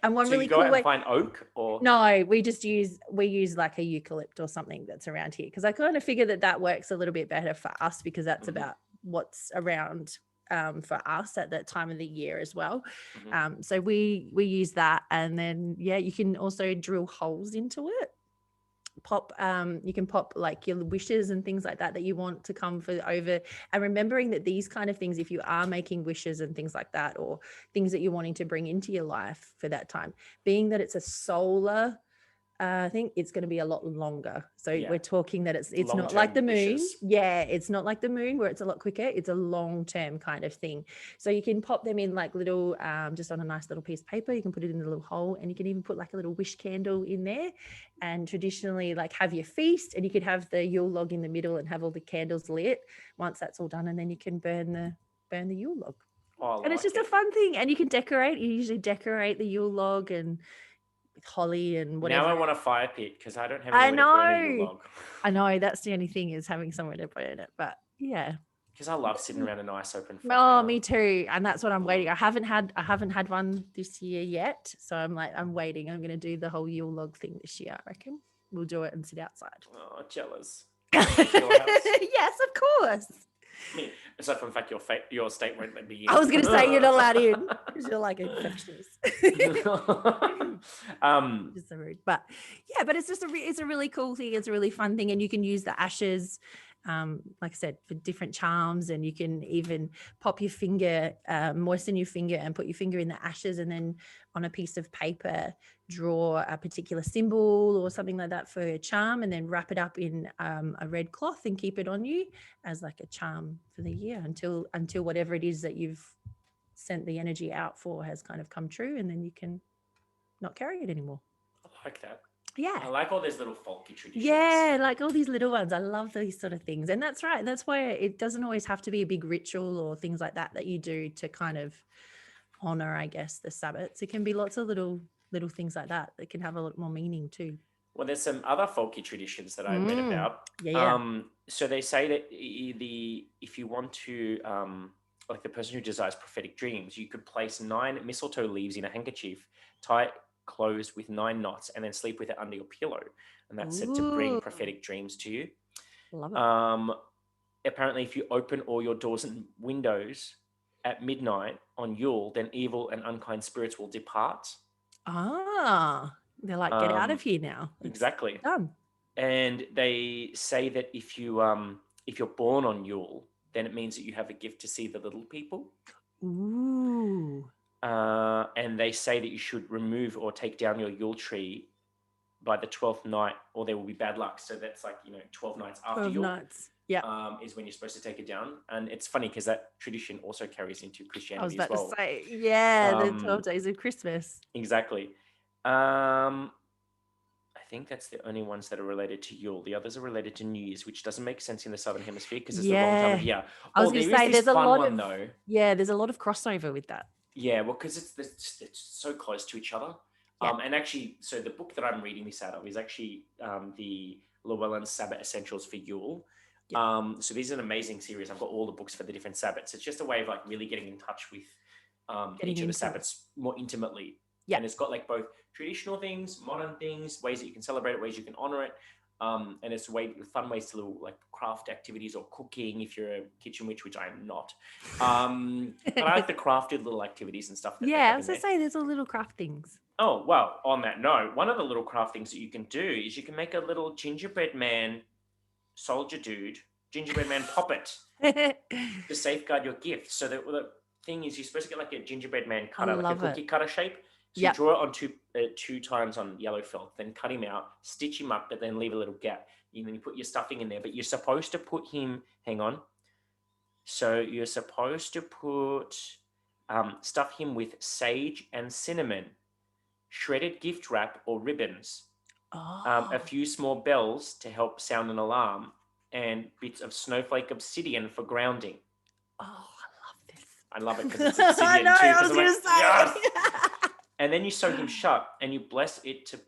[SPEAKER 2] And one really cool way. So you go out and
[SPEAKER 1] find oak, or
[SPEAKER 2] no? We use like a eucalypt or something that's around here, because I kind of figure that works a little bit better for us, because that's about what's around for us at that time of the year as well. So we use that, and then you can also drill holes into it. You can pop like your wishes and things like that you want to come over, and remembering that these kind of things, if you are making wishes and things like that, or things that you're wanting to bring into your life for that time, being that it's a solar I think it's going to be a lot longer. So we're talking that it's not like the moon.
[SPEAKER 1] Wishes.
[SPEAKER 2] Yeah, it's not like the moon where it's a lot quicker. It's a long-term kind of thing. So you can pop them in like little, just on a nice little piece of paper. You can put it in a little hole, and you can even put like a little wish candle in there, and traditionally like have your feast, and you could have the Yule log in the middle and have all the candles lit once that's all done, and then you can burn the Yule log.
[SPEAKER 1] Oh,
[SPEAKER 2] and it's just a fun thing. And you can decorate. You usually decorate the Yule log and with holly and whatever.
[SPEAKER 1] Now I want a fire pit because I don't have anywhere to burn a Yule log.
[SPEAKER 2] I know, that's the only thing, is having somewhere to burn it. But yeah,
[SPEAKER 1] because I love sitting around a nice open fire.
[SPEAKER 2] Oh, me too. And that's what I'm waiting. I haven't had one this year yet, so I'm waiting. I'm going to do the whole Yule log thing this year. I reckon we'll do it and sit outside.
[SPEAKER 1] Oh, jealous.
[SPEAKER 2] Yes, of course.
[SPEAKER 1] I mean, aside from the fact your state won't let me in.
[SPEAKER 2] I was going to say you're not allowed in because you're like infectious. Just so rude. But yeah, but it's just it's a really cool thing. It's a really fun thing, and you can use the ashes like I said, for different charms, and you can even pop your finger, moisten your finger and put your finger in the ashes, and then on a piece of paper draw a particular symbol or something like that for a charm, and then wrap it up in a red cloth and keep it on you as like a charm for the year until whatever it is that you've sent the energy out for has kind of come true, and then you can not carry it anymore.
[SPEAKER 1] I like that.
[SPEAKER 2] Yeah.
[SPEAKER 1] I like all those little folky traditions.
[SPEAKER 2] Yeah, like all these little ones. I love these sort of things. And that's right. That's why it doesn't always have to be a big ritual or things like that you do to kind of honor, I guess, the Sabbaths. It can be lots of little things like that can have a lot more meaning too.
[SPEAKER 1] Well, there's some other folky traditions that I read about.
[SPEAKER 2] Yeah.
[SPEAKER 1] So they say that if you want to, like the person who desires prophetic dreams, you could place 9 mistletoe leaves in a handkerchief, tie it closed with 9 knots, and then sleep with it under your pillow. And that's said to bring prophetic dreams to you.
[SPEAKER 2] Love it.
[SPEAKER 1] Apparently, if you open all your doors and windows at midnight on Yule, then evil and unkind spirits will depart.
[SPEAKER 2] They're like, get out of here now.
[SPEAKER 1] Exactly.
[SPEAKER 2] Done.
[SPEAKER 1] And they say that if you're born on Yule, then it means that you have a gift to see the little people.
[SPEAKER 2] Ooh.
[SPEAKER 1] And they say that you should remove or take down your Yule tree by the 12th night, or there will be bad luck. So that's like 12 nights after
[SPEAKER 2] 12
[SPEAKER 1] Yule.
[SPEAKER 2] nights. Yeah.
[SPEAKER 1] Is when you're supposed to take it down. And it's funny because that tradition also carries into Christianity
[SPEAKER 2] I was about
[SPEAKER 1] as well.
[SPEAKER 2] to say, yeah, the 12 days of Christmas.
[SPEAKER 1] Exactly. I think that's the only ones that are related to Yule. The others are related to New Year's, which doesn't make sense in the Southern Hemisphere because it's the wrong time of year.
[SPEAKER 2] I was going to say there's a lot of
[SPEAKER 1] though.
[SPEAKER 2] Yeah, there's a lot of crossover with that.
[SPEAKER 1] Yeah, well, because it's so close to each other.
[SPEAKER 2] Yeah.
[SPEAKER 1] And actually, so the book that I'm reading this out of is actually the Llewellyn Sabbath Essentials for Yule. Yeah. So this is an amazing series. I've got all the books for the different Sabbaths. It's just a way of like really getting in touch with each of the Sabbaths more intimately. Yeah. And it's got like both traditional things, modern things, ways that you can celebrate it, ways you can honor it. And it's fun ways to little like craft activities or cooking if you're a kitchen witch, which I am not. But I like the crafted little activities and stuff.
[SPEAKER 2] Yeah, I was going to say there's all little craft things.
[SPEAKER 1] Oh, well, on that note, one of the little craft things that you can do is you can make a little gingerbread man, soldier dude, gingerbread man puppet to safeguard your gift. So the thing is, you're supposed to get like a gingerbread man cutter, like a cookie cutter shape. So you draw it on two times on yellow felt, then cut him out, stitch him up, but then leave a little gap. And then you put your stuffing in there. But you're supposed to put him, hang on. So you're supposed to put, stuff him with sage and cinnamon, shredded gift wrap or ribbons, a few small bells to help sound an alarm, and bits of snowflake obsidian for grounding.
[SPEAKER 2] Oh, I love this.
[SPEAKER 1] I love it because it's obsidian too.
[SPEAKER 2] I was going to say.
[SPEAKER 1] Yes! And then you sew him shut and you bless it to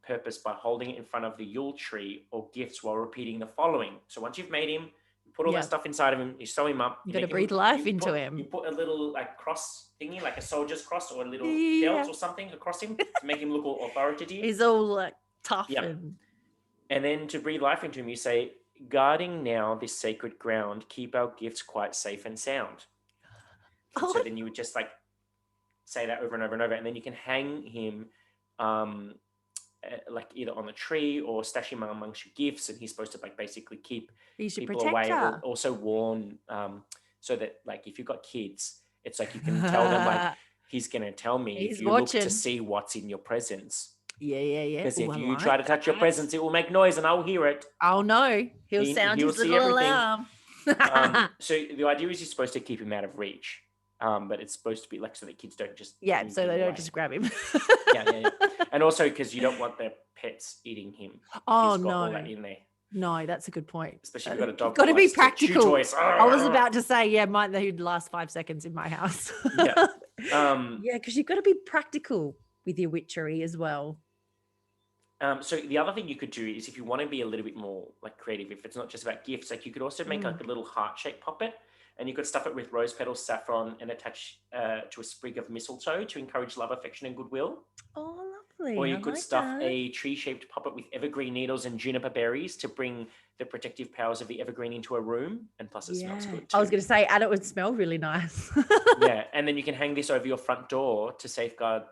[SPEAKER 1] purpose by holding it in front of the Yule tree or gifts while repeating the following. So once you've made him, you put all that stuff inside of him, you sew him up.
[SPEAKER 2] You got to breathe life into him.
[SPEAKER 1] You put a little like cross thingy, like a soldier's cross or a little belt or something across him to make him look all authoritative.
[SPEAKER 2] He's all like tough.
[SPEAKER 1] And then to breathe life into him, you say, guarding now this sacred ground, keep our gifts quite safe and sound. So then you would just like say that over and over and over, and then you can hang him like either on the tree or stash him amongst your gifts, and he's supposed to like basically keep people away. Or also warn so that like if you've got kids, it's like you can tell them like he's going to tell me if you look to see what's in your presents.
[SPEAKER 2] Yeah.
[SPEAKER 1] Because if you try to touch your presents, it will make noise and I'll hear it.
[SPEAKER 2] Oh no, he'll sound his little alarm.
[SPEAKER 1] So the idea is you're supposed to keep him out of reach. But it's supposed to be like so that kids don't just
[SPEAKER 2] so they don't just grab him.
[SPEAKER 1] yeah. And also because you don't want their pets eating him.
[SPEAKER 2] Oh
[SPEAKER 1] He's got
[SPEAKER 2] no,
[SPEAKER 1] all that in there.
[SPEAKER 2] No, that's a good point.
[SPEAKER 1] Especially if you've got a dog.
[SPEAKER 2] You've got to be practical. I was about to say, might they last 5 seconds in my house. Because you've got to be practical with your witchery as well.
[SPEAKER 1] So the other thing you could do is if you want to be a little bit more like creative, if it's not just about gifts, like you could also make like a little heart-shaped puppet. And you could stuff it with rose petals, saffron, and attach to a sprig of mistletoe to encourage love, affection, and goodwill.
[SPEAKER 2] Oh, lovely.
[SPEAKER 1] Or you could stuff a tree-shaped puppet with evergreen needles and juniper berries to bring the protective powers of the evergreen into a room. And plus it smells good too.
[SPEAKER 2] I was going to say, and it would smell really nice.
[SPEAKER 1] Yeah, and then you can hang this over your front door to safeguard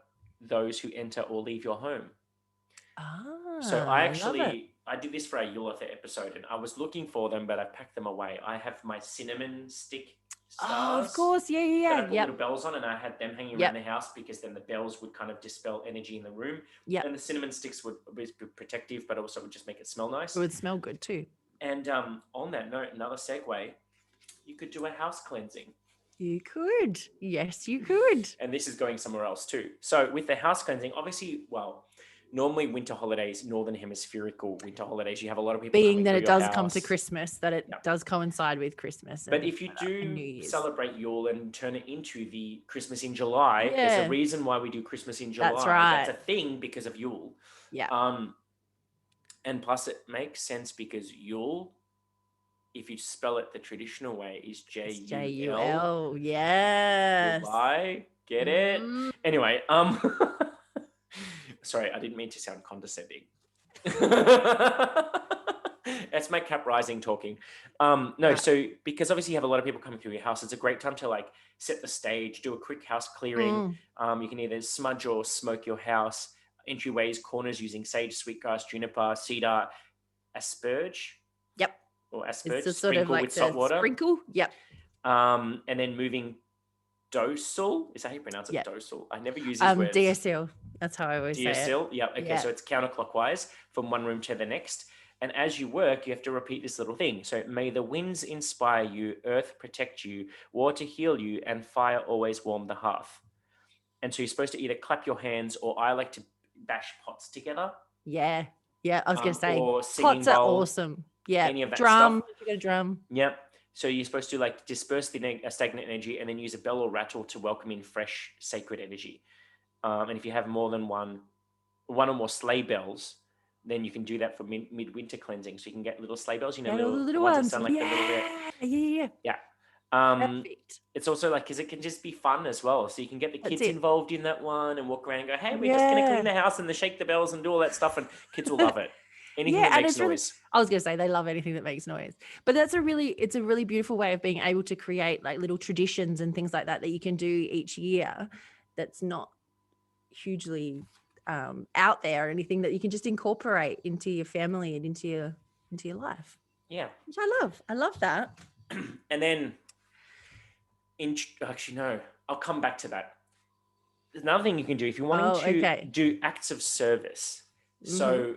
[SPEAKER 1] those who enter or leave your home. So I I did this for a Yule Log episode, and I was looking for them, but I packed them away. I have my cinnamon stick
[SPEAKER 2] Oh, of
[SPEAKER 1] stars
[SPEAKER 2] course. Yeah, yeah,
[SPEAKER 1] that I
[SPEAKER 2] yeah.
[SPEAKER 1] put little bells on, and I had them hanging around
[SPEAKER 2] Yep.
[SPEAKER 1] the house because then the bells would kind of dispel energy in the room.
[SPEAKER 2] Yep.
[SPEAKER 1] And the cinnamon sticks would be protective, but also would just make it smell nice.
[SPEAKER 2] It would smell good too.
[SPEAKER 1] And on that note, another segue, you could do a house cleansing.
[SPEAKER 2] You could. Yes, you could.
[SPEAKER 1] And this is going somewhere else too. So with the house cleansing, obviously, well, normally winter holidays, northern hemispherical winter holidays, you have a lot of people
[SPEAKER 2] Being that
[SPEAKER 1] coming
[SPEAKER 2] it
[SPEAKER 1] through
[SPEAKER 2] does
[SPEAKER 1] your
[SPEAKER 2] come to
[SPEAKER 1] house.
[SPEAKER 2] Christmas, that it
[SPEAKER 1] Yep.
[SPEAKER 2] does coincide with Christmas.
[SPEAKER 1] But if you do celebrate Yule and turn it into the Christmas in July, there's
[SPEAKER 2] Yeah.
[SPEAKER 1] a reason why we do Christmas in July.
[SPEAKER 2] That's right.
[SPEAKER 1] That's a thing because of Yule.
[SPEAKER 2] Yeah.
[SPEAKER 1] And plus it makes sense because Yule, if you spell it the traditional way, is J-U-L.
[SPEAKER 2] J-U-L. Yes.
[SPEAKER 1] July. Get it?
[SPEAKER 2] Mm.
[SPEAKER 1] Anyway, sorry, I didn't mean to sound condescending. That's my Cap Rising talking. No, so because obviously you have a lot of people coming through your house, it's a great time to like set the stage, do a quick house clearing. You can either smudge or smoke your house, entryways, corners using sage, sweetgrass, juniper, cedar, asperge.
[SPEAKER 2] Yep.
[SPEAKER 1] Or asperge,
[SPEAKER 2] It's just sort of like
[SPEAKER 1] with salt water.
[SPEAKER 2] Sprinkle. Yep.
[SPEAKER 1] And then moving dosal. Is that how you pronounce it?
[SPEAKER 2] Yep.
[SPEAKER 1] Dosal. I never use these words.
[SPEAKER 2] DSL. That's how I always say it.
[SPEAKER 1] DSL. Yeah. Okay.
[SPEAKER 2] Yeah.
[SPEAKER 1] So it's counterclockwise from one room to the next. And as you work, you have to repeat this little thing. So may the winds inspire you, earth protect you, water heal you, and fire always warm the hearth. And so you're supposed to either clap your hands, or I like to bash pots together.
[SPEAKER 2] Yeah. Yeah. I was going to say,
[SPEAKER 1] or singing
[SPEAKER 2] pots are
[SPEAKER 1] bowl,
[SPEAKER 2] awesome. Yeah.
[SPEAKER 1] any of that
[SPEAKER 2] drum.
[SPEAKER 1] stuff.
[SPEAKER 2] You got a drum.
[SPEAKER 1] Yep. So you're supposed to like disperse the stagnant energy and then use a bell or rattle to welcome in fresh sacred energy. And if you have more than one or more sleigh bells, then you can do that for midwinter cleansing. So you can get little sleigh bells, you know,
[SPEAKER 2] little
[SPEAKER 1] ones that
[SPEAKER 2] ones.
[SPEAKER 1] sound like the little
[SPEAKER 2] Yeah.
[SPEAKER 1] Perfect. It's also like, because it can just be fun as well. So you can get the kids involved in that one and walk around and go, hey, we're just going to clean the house and shake the bells and do all that stuff. And kids will love it. Anything that makes noise.
[SPEAKER 2] I was going to say they love anything that makes noise. But it's a really beautiful way of being able to create like little traditions and things like that you can do each year that's not hugely out there or anything, that you can just incorporate into your family and into your life.
[SPEAKER 1] Yeah.
[SPEAKER 2] Which I love that.
[SPEAKER 1] And then actually, no, I'll come back to that. There's another thing you can do if you're wanting to do acts of service. So,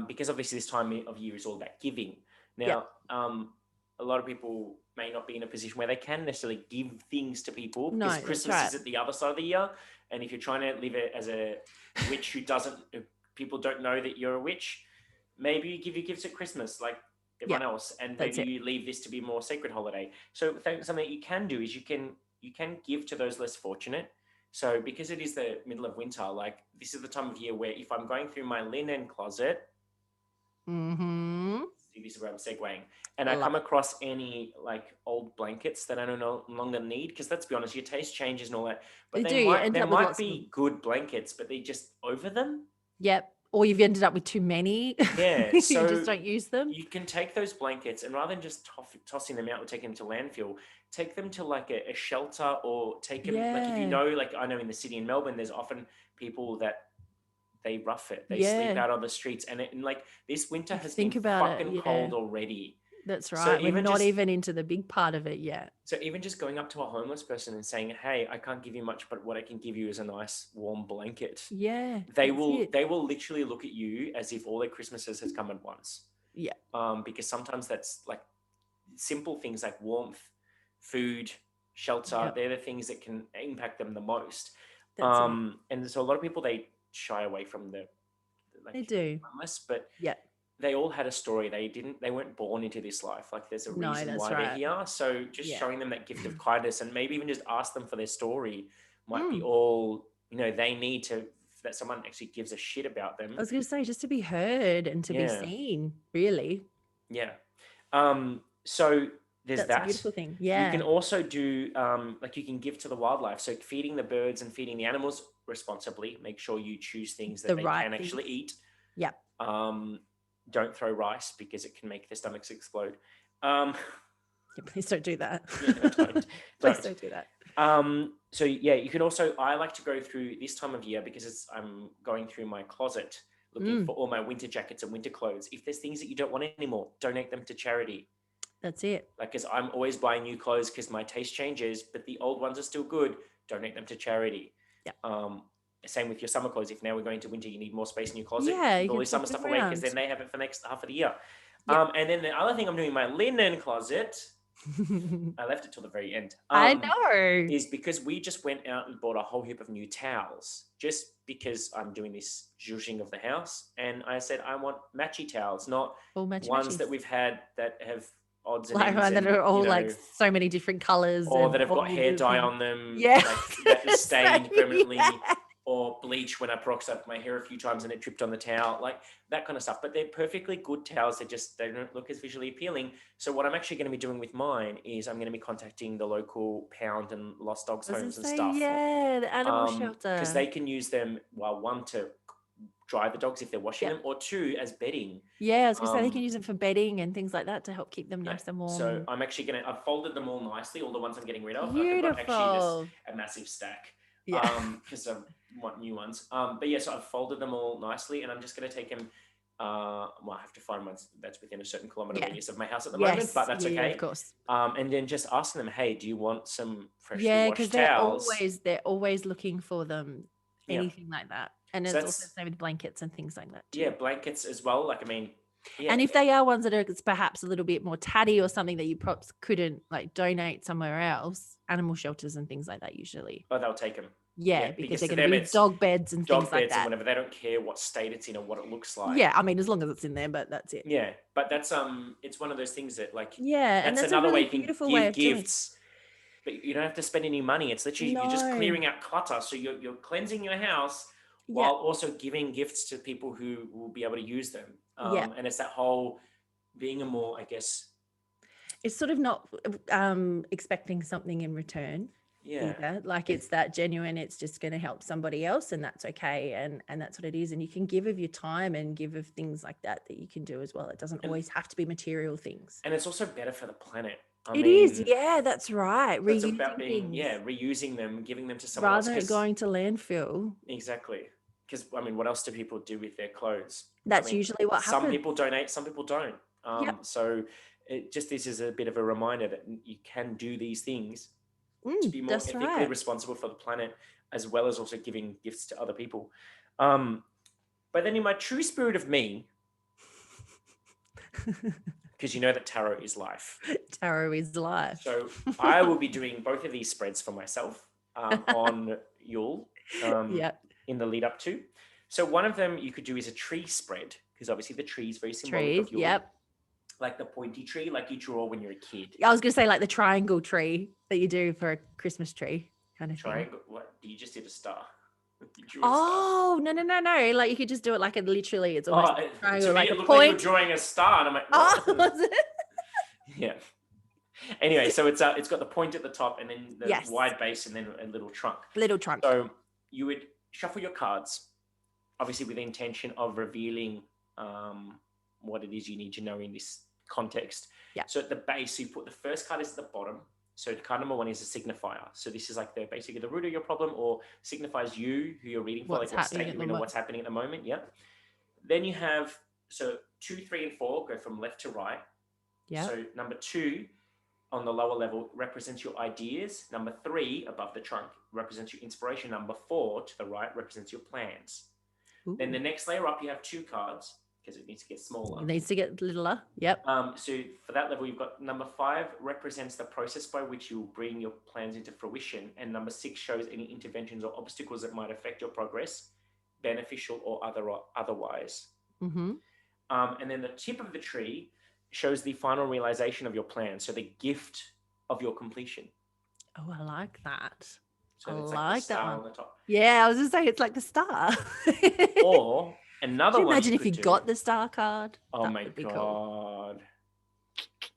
[SPEAKER 1] because obviously this time of year is all about giving. Now, a lot of people may not be in a position where they can necessarily give things to people because Christmas is at the other side of the year. And if you're trying to live it as a witch who people don't know that you're a witch, maybe you give your gifts at Christmas like everyone else, and maybe you leave this to be a more sacred holiday. So something that you can do is you can give to those less fortunate. So because it is the middle of winter, like this is the time of year where if I'm going through my linen closet, see, this is where I'm segueing, and I come across any like old blankets that I no longer need, because let's be honest, your taste changes and all that. But there might be good blankets, but they just over them.
[SPEAKER 2] Yep. Or you've ended up with too many.
[SPEAKER 1] Yeah. So
[SPEAKER 2] you just don't use them.
[SPEAKER 1] You can take those blankets and rather than just tossing them out or taking them to landfill, take them to like a shelter, or take them like, if you know, like I know in the city in Melbourne, there's often people that they rough it. They sleep out on the streets, and like this winter has been fucking cold already.
[SPEAKER 2] That's right. So we're not even into the big part of it yet.
[SPEAKER 1] So even just going up to a homeless person and saying, hey, I can't give you much, but what I can give you is a nice warm blanket.
[SPEAKER 2] Yeah.
[SPEAKER 1] They will literally look at you as if all their Christmases has come at once.
[SPEAKER 2] Yeah.
[SPEAKER 1] Because sometimes that's like simple things like warmth, food, shelter. They're the things that can impact them the most. And so a lot of people, they shy away from the like, they do homeless, but they all had a story. They weren't born into this life. Like there's a reason why they're here. So just showing them that gift of kindness, and maybe even just ask them for their story might be all, they need to, that someone actually gives a shit about them.
[SPEAKER 2] I was going to say, just to be heard and to be seen, really.
[SPEAKER 1] Yeah. So there's
[SPEAKER 2] That's a beautiful thing. Yeah.
[SPEAKER 1] You can also do, like you can give to the wildlife. So feeding the birds and feeding the animals responsibly. Make sure you choose things that they can actually eat.
[SPEAKER 2] Yeah.
[SPEAKER 1] Don't throw rice because it can make their stomachs explode.
[SPEAKER 2] Please don't do that.
[SPEAKER 1] Please don't do that. So yeah, you can also, I like to go through this time of year because I'm going through my closet looking for all my winter jackets and winter clothes. If there's things that you don't want anymore, donate them to charity.
[SPEAKER 2] That's it.
[SPEAKER 1] Like, because I'm always buying new clothes because my taste changes, but the old ones are still good. Donate them to charity.
[SPEAKER 2] Yeah.
[SPEAKER 1] Same with your summer clothes. If now we're going to winter, you need more space in your closet.
[SPEAKER 2] Yeah, you
[SPEAKER 1] Keep all
[SPEAKER 2] can
[SPEAKER 1] your summer
[SPEAKER 2] flip them
[SPEAKER 1] stuff away because then
[SPEAKER 2] around.
[SPEAKER 1] they have it for the next half of the year.
[SPEAKER 2] Yep.
[SPEAKER 1] And then the other thing I'm doing in my linen closet, I left it till the very end.
[SPEAKER 2] I know.
[SPEAKER 1] Is because we just went out and bought a whole heap of new towels just because I'm doing this zhuzhing of the house. And I said, I want matchy towels, not
[SPEAKER 2] All matchy
[SPEAKER 1] ones
[SPEAKER 2] matchies.
[SPEAKER 1] that we've had that have odds and
[SPEAKER 2] Like
[SPEAKER 1] ends
[SPEAKER 2] that
[SPEAKER 1] and,
[SPEAKER 2] are all
[SPEAKER 1] you know,
[SPEAKER 2] like so many different colors,
[SPEAKER 1] or
[SPEAKER 2] and
[SPEAKER 1] that have got hair
[SPEAKER 2] old
[SPEAKER 1] dye
[SPEAKER 2] and-
[SPEAKER 1] on them,
[SPEAKER 2] Yeah.
[SPEAKER 1] like that is stained
[SPEAKER 2] So,
[SPEAKER 1] permanently,
[SPEAKER 2] yeah.
[SPEAKER 1] or bleach when I peroxide my hair a few times and it dripped on the towel, like that kind of stuff. But they're perfectly good towels. They don't look as visually appealing. So what I'm actually going to be doing with mine is I'm going to be contacting the local pound and lost dogs
[SPEAKER 2] I was
[SPEAKER 1] homes
[SPEAKER 2] gonna
[SPEAKER 1] and
[SPEAKER 2] say,
[SPEAKER 1] stuff.
[SPEAKER 2] yeah, the animal shelter.
[SPEAKER 1] Because they can use them, well, one, to dry the dogs if they're washing
[SPEAKER 2] Yep.
[SPEAKER 1] them, or two, as bedding.
[SPEAKER 2] Yeah, I was gonna say they can use them for bedding and things like that to help keep them nice and warm.
[SPEAKER 1] So I'm actually I've folded them all nicely, all the ones I'm getting rid of.
[SPEAKER 2] Beautiful.
[SPEAKER 1] Like, I've got actually just a massive stack.
[SPEAKER 2] Yeah.
[SPEAKER 1] Because I want new ones. But yeah, so I've folded them all nicely, and I'm just going to take them. Well, I have to find one that's within a certain kilometer radius of my house at the moment, but that's okay.
[SPEAKER 2] Of course.
[SPEAKER 1] And then just asking them, hey, do you want some freshly
[SPEAKER 2] Yeah,
[SPEAKER 1] washed
[SPEAKER 2] because
[SPEAKER 1] towels?
[SPEAKER 2] they're always looking for them,
[SPEAKER 1] Yeah.
[SPEAKER 2] anything like that. And
[SPEAKER 1] So
[SPEAKER 2] it's also the same with blankets and things like that too.
[SPEAKER 1] Yeah, blankets as well. Like, I mean, yeah.
[SPEAKER 2] And if they are ones that are perhaps a little bit more tatty or something that you perhaps couldn't like donate somewhere else, animal shelters and things like that usually.
[SPEAKER 1] Oh, they'll take them.
[SPEAKER 2] Yeah, because they're
[SPEAKER 1] to
[SPEAKER 2] going to
[SPEAKER 1] them,
[SPEAKER 2] be
[SPEAKER 1] it's
[SPEAKER 2] dog beds and
[SPEAKER 1] dog
[SPEAKER 2] things like
[SPEAKER 1] beds and
[SPEAKER 2] that.
[SPEAKER 1] whatever. They don't care what state it's in or what it looks like.
[SPEAKER 2] Yeah, I mean, as long as it's in there, but that's it.
[SPEAKER 1] Yeah, but that's it's one of those things that, like,
[SPEAKER 2] Yeah, and that's
[SPEAKER 1] another
[SPEAKER 2] a really
[SPEAKER 1] way you can
[SPEAKER 2] beautiful
[SPEAKER 1] give
[SPEAKER 2] way of doing it.
[SPEAKER 1] gifts, but you don't have to spend any money. It's literally you're just
[SPEAKER 2] No.
[SPEAKER 1] clearing out clutter. So you're cleansing your house
[SPEAKER 2] Yeah.
[SPEAKER 1] while also giving gifts to people who will be able to use them.
[SPEAKER 2] Yeah.
[SPEAKER 1] And it's that whole being a more, I guess,
[SPEAKER 2] It's sort of not expecting something in return.
[SPEAKER 1] yeah.
[SPEAKER 2] Either. Like, it's that genuine, it's just going to help somebody else, and that's okay, and that's what it is. And you can give of your time and give of things like that you can do as well. It doesn't always have to be material things.
[SPEAKER 1] And it's also better for the planet.
[SPEAKER 2] It is, yeah, that's right.
[SPEAKER 1] It's about being, reusing them, giving them to someone else.
[SPEAKER 2] Rather than going to landfill.
[SPEAKER 1] Exactly. Because, I mean, what else do people do with their clothes?
[SPEAKER 2] That's usually what happens.
[SPEAKER 1] Some people donate, some people don't. So this is a bit of a reminder that you can do these things to be more ethically responsible for the planet, as well as also giving gifts to other people. But then in my true spirit of me, because you know that tarot is life.
[SPEAKER 2] Tarot is life.
[SPEAKER 1] So I will be doing both of these spreads for myself on Yule in the lead up to. So one of them you could do is a tree spread, because obviously the tree is very symbolic of Yule.
[SPEAKER 2] Yep.
[SPEAKER 1] Like the pointy tree, like you draw when you're a kid.
[SPEAKER 2] I was going to say like the triangle tree that you do for a Christmas tree kind of
[SPEAKER 1] triangle,
[SPEAKER 2] thing.
[SPEAKER 1] What? You just did a star.
[SPEAKER 2] Oh, no. Like you could just do it like literally it's almost a triangle,
[SPEAKER 1] to me,
[SPEAKER 2] like
[SPEAKER 1] it
[SPEAKER 2] a
[SPEAKER 1] looked
[SPEAKER 2] point.
[SPEAKER 1] like you were drawing a star. And I'm like, what?
[SPEAKER 2] Oh, was it?
[SPEAKER 1] Yeah. Anyway, so it's got the point at the top and then the wide base and then a little trunk. So you would shuffle your cards, obviously with the intention of revealing what it is you need to know in this context.
[SPEAKER 2] Yeah.
[SPEAKER 1] So at the base, you put the first card is at the bottom. So card number 1 is a signifier. So this is like basically the root of your problem, or signifies you, who you're reading for, like what state you're in or what's happening at the moment. Yeah. Then you have, so 2, 3, and 4 go from left to right. Yeah. So number 2 on the lower level represents your ideas. Number 3 above the trunk represents your inspiration. Number 4 to the right represents your plans. Ooh. Then the next layer up, you have 2 cards, because it needs to get smaller.
[SPEAKER 2] It needs to get littler. Yep.
[SPEAKER 1] So for that level, you've got number 5 represents the process by which you will bring your plans into fruition. And number 6 shows any interventions or obstacles that might affect your progress, beneficial or otherwise. Mm-hmm. And then the tip of the tree shows the final realization of your plan. So the gift of your completion.
[SPEAKER 2] Oh, I like that.
[SPEAKER 1] So it's like the star on the top.
[SPEAKER 2] Yeah, I was going to say it's like the star.
[SPEAKER 1] Or another one.
[SPEAKER 2] Imagine if you got the star card.
[SPEAKER 1] Oh my God. Cool.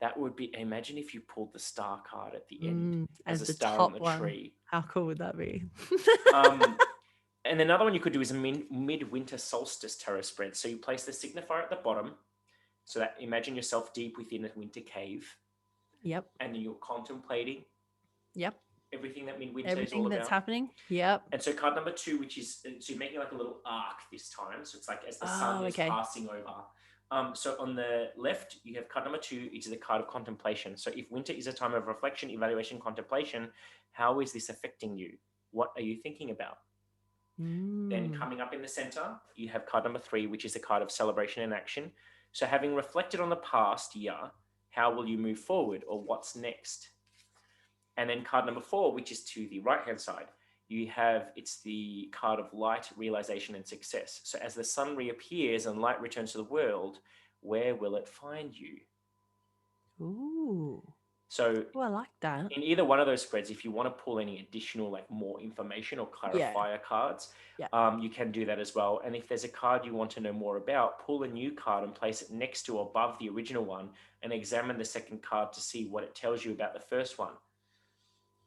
[SPEAKER 1] That would be, imagine if you pulled the star card at the end as a star on the tree.
[SPEAKER 2] How cool would that be?
[SPEAKER 1] And another one you could do is a Midwinter Solstice tarot spread. So you place the signifier at the bottom. So that imagine yourself deep within a winter cave.
[SPEAKER 2] Yep.
[SPEAKER 1] And you're contemplating.
[SPEAKER 2] Yep.
[SPEAKER 1] everything that Midwinter is
[SPEAKER 2] Everything
[SPEAKER 1] all
[SPEAKER 2] that's
[SPEAKER 1] about.
[SPEAKER 2] happening. Yep.
[SPEAKER 1] And so card number 2, which is, so you're making like a little arc this time. So it's like as the sun
[SPEAKER 2] Oh,
[SPEAKER 1] is
[SPEAKER 2] okay.
[SPEAKER 1] passing over. So on the left, you have card number 2, which is a card of contemplation. So if winter is a time of reflection, evaluation, contemplation, how is this affecting you? What are you thinking about? Then coming up in the center, you have card number 3, which is a card of celebration and action. So having reflected on the past year, how will you move forward, or what's next? And then card number 4, which is to the right-hand side, you have, it's the card of light, realization, and success. So as the sun reappears and light returns to the world, where will it find you?
[SPEAKER 2] Ooh.
[SPEAKER 1] So
[SPEAKER 2] Oh, I like that.
[SPEAKER 1] in either one of those spreads, if you want to pull any additional, like more information or clarifier cards, you can do that as well. And if there's a card you want to know more about, pull a new card and place it next to or above the original one and examine the second card to see what it tells you about the first one.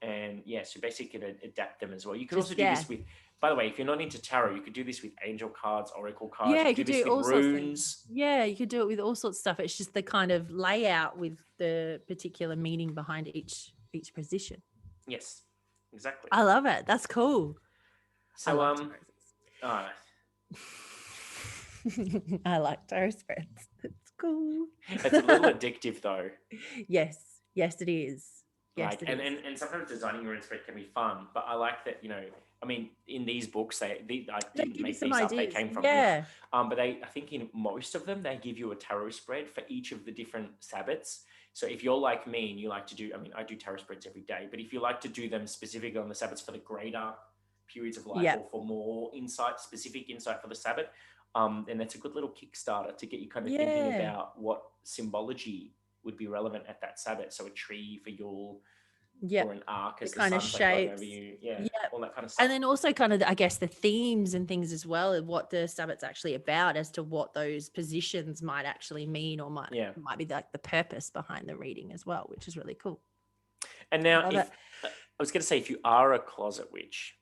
[SPEAKER 1] And yeah, so basically you can adapt them as well. You could also do this with, by the way, if you're not into tarot, you could do this with angel cards, oracle cards.
[SPEAKER 2] Yeah,
[SPEAKER 1] you could do this with
[SPEAKER 2] all sorts of
[SPEAKER 1] runes.
[SPEAKER 2] things. Yeah, you could do it with all sorts of stuff. It's just the kind of layout with the particular meaning behind each position.
[SPEAKER 1] Yes, exactly.
[SPEAKER 2] I love it. That's cool.
[SPEAKER 1] So
[SPEAKER 2] I like tarot spreads. It's cool.
[SPEAKER 1] It's a little addictive though.
[SPEAKER 2] Yes, it is. Yes,
[SPEAKER 1] like, and sometimes designing your own spread can be fun, but I like that, I mean, in these books, I didn't make these up, they came from, but I think in most of them, they give you a tarot spread for each of the different Sabbaths. So if you're like me and you like to do, I do tarot spreads every day, but if you like to do them specifically on the Sabbaths for the greater periods of life or for more specific insight for the Sabbath, then that's a good little Kickstarter to get you kind of thinking about what symbology would be relevant at that Sabbath. So a tree for Yule, or an arc as the kind of shapes, over you, all that kind of stuff.
[SPEAKER 2] And then also kind of, I guess, the themes and things as well, of what the Sabbath's actually about, as to what those positions might actually mean, or might be like the purpose behind the reading as well, which is really cool.
[SPEAKER 1] And now, I was going to say, if you are a closet witch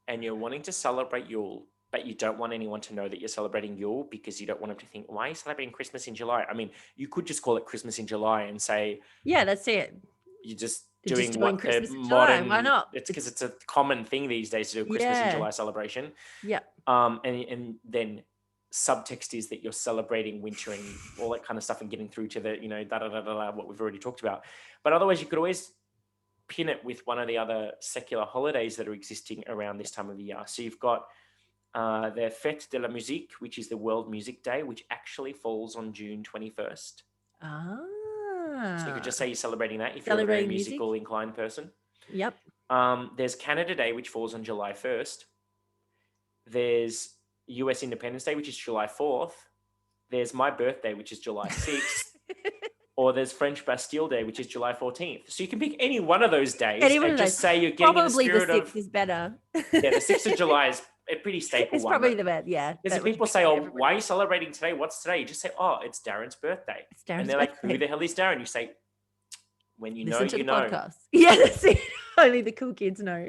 [SPEAKER 1] and you're wanting to celebrate Yule, but you don't want anyone to know that you're celebrating Yule because you don't want them to think, why are you celebrating Christmas in July? I mean, you could just call it Christmas in July and say,
[SPEAKER 2] that's it.
[SPEAKER 1] You're just doing what
[SPEAKER 2] Christmas
[SPEAKER 1] the
[SPEAKER 2] in
[SPEAKER 1] modern.
[SPEAKER 2] July. Why not?
[SPEAKER 1] It's because it's a common thing these days to do a Christmas in July celebration.
[SPEAKER 2] Yeah.
[SPEAKER 1] And then subtext is that you're celebrating winter and all that kind of stuff, and getting through to the what we've already talked about. But otherwise, you could always pin it with one of the other secular holidays that are existing around this time of the year. So you've got the Fête de la Musique, which is the World Music Day, which actually falls on June 21st. So you could just say you're celebrating that if you're a very musical inclined person.
[SPEAKER 2] Yep.
[SPEAKER 1] There's Canada Day, which falls on July 1st. There's US Independence Day, which is July 4th. There's my birthday, which is July 6th. Or there's French Bastille Day, which is July 14th. So you can pick any one of those days and just say you're getting in the spirit of...
[SPEAKER 2] Probably the 6th is better.
[SPEAKER 1] The 6th of July is a pretty staple
[SPEAKER 2] one. It's probably the best,
[SPEAKER 1] Because if people say, why are you celebrating today? What's today? You just say, it's Darren's birthday. And they're like, who the hell is Darren? You say, when you
[SPEAKER 2] Listen
[SPEAKER 1] know,
[SPEAKER 2] to
[SPEAKER 1] you
[SPEAKER 2] the
[SPEAKER 1] know.
[SPEAKER 2] Podcast. Yeah, that's it. Only the cool kids know.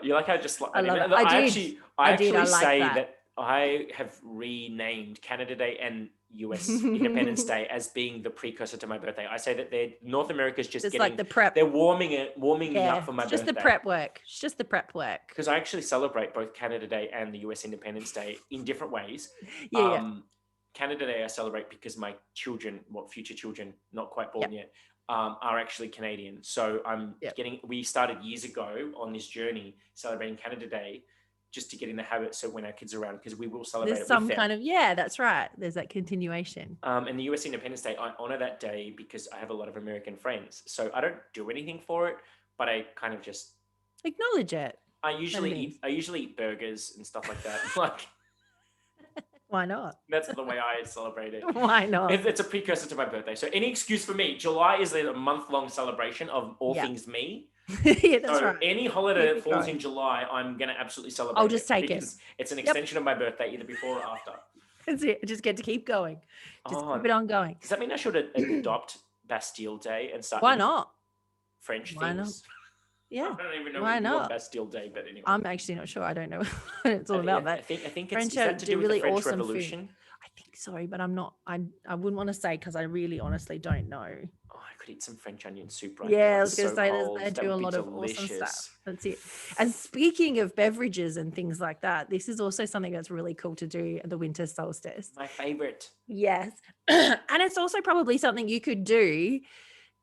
[SPEAKER 1] You like how I just...
[SPEAKER 2] I love it. I
[SPEAKER 1] actually say
[SPEAKER 2] that.
[SPEAKER 1] that I have renamed Canada Day and US Independence Day as being the precursor to my birthday. I say that North America's just getting... like the prep. They're warming me up for my birthday.
[SPEAKER 2] Just the prep work. It's just the prep work.
[SPEAKER 1] Because I actually celebrate both Canada Day and the US Independence Day in different ways. Canada Day I celebrate because my children, future children, not quite born yet, are actually Canadian. So we started years ago on this journey celebrating Canada Day, just to get in the habit, so when our kids are around, because we will celebrate
[SPEAKER 2] There's
[SPEAKER 1] it with them.
[SPEAKER 2] kind of, that's right. There's that continuation.
[SPEAKER 1] And the US Independence Day, I honor that day because I have a lot of American friends. So I don't do anything for it, but I kind of just...
[SPEAKER 2] acknowledge it.
[SPEAKER 1] I usually eat burgers and stuff like that. Like,
[SPEAKER 2] why not?
[SPEAKER 1] That's the way I celebrate it.
[SPEAKER 2] Why not?
[SPEAKER 1] It's a precursor to my birthday. So any excuse for me. July is a month-long celebration of all things me.
[SPEAKER 2] That's right.
[SPEAKER 1] Any holiday that falls in July, I'm going to absolutely celebrate.
[SPEAKER 2] I'll just take it.
[SPEAKER 1] It's an extension of my birthday, either before or after.
[SPEAKER 2] That's it. I just get to keep going. Just keep it on going.
[SPEAKER 1] Does that mean I should adopt Bastille Day and start...
[SPEAKER 2] Why not?
[SPEAKER 1] French
[SPEAKER 2] Why
[SPEAKER 1] things?
[SPEAKER 2] Not? Yeah.
[SPEAKER 1] I don't even know
[SPEAKER 2] Why not?
[SPEAKER 1] Bastille Day, but anyway.
[SPEAKER 2] I'm actually not sure. I don't know what it's all about. But
[SPEAKER 1] I think
[SPEAKER 2] French
[SPEAKER 1] is that to do with
[SPEAKER 2] really
[SPEAKER 1] the French
[SPEAKER 2] awesome
[SPEAKER 1] Revolution?
[SPEAKER 2] Food. I think so, but I'm not. I wouldn't want to say because I really honestly don't know.
[SPEAKER 1] Oh, I could eat some French onion soup right
[SPEAKER 2] Yeah,
[SPEAKER 1] now.
[SPEAKER 2] I
[SPEAKER 1] It's
[SPEAKER 2] was going to
[SPEAKER 1] so
[SPEAKER 2] say
[SPEAKER 1] cold.
[SPEAKER 2] they
[SPEAKER 1] That
[SPEAKER 2] do a
[SPEAKER 1] would be
[SPEAKER 2] lot of awesome stuff.
[SPEAKER 1] delicious.
[SPEAKER 2] That's it. And speaking of beverages and things like that, this is also something that's really cool to do at the winter solstice.
[SPEAKER 1] My favorite.
[SPEAKER 2] Yes. And it's also probably something you could do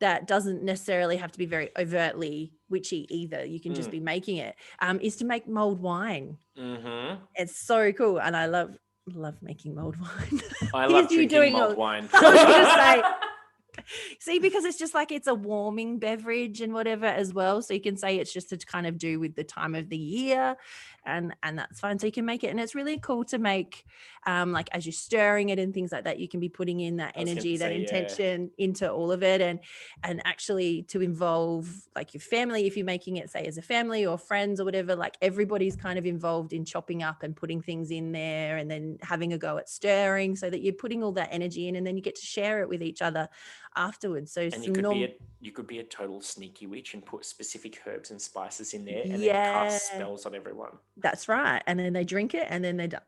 [SPEAKER 2] that doesn't necessarily have to be very overtly witchy either. You can just be making it, is to make mulled wine.
[SPEAKER 1] Mm-hmm.
[SPEAKER 2] It's so cool. And I love making mulled wine.
[SPEAKER 1] I love
[SPEAKER 2] you
[SPEAKER 1] drinking mulled wine.
[SPEAKER 2] I was going to say, see, because it's just like it's a warming beverage and whatever as well. So you can say it's just to kind of do with the time of the year, and that's fine. So you can make it, and it's really cool to make, like as you're stirring it and things like that, you can be putting in that energy, that intention into all of it, and actually to involve like your family if you're making it, say as a family or friends or whatever. Like everybody's kind of involved in chopping up and putting things in there, and then having a go at stirring, so that you're putting all that energy in, and then you get to share it with each other afterwards. So
[SPEAKER 1] and you could be a total sneaky witch and put specific herbs and spices in there, and then cast spells on everyone.
[SPEAKER 2] That's right. And then they drink it, and then they're done.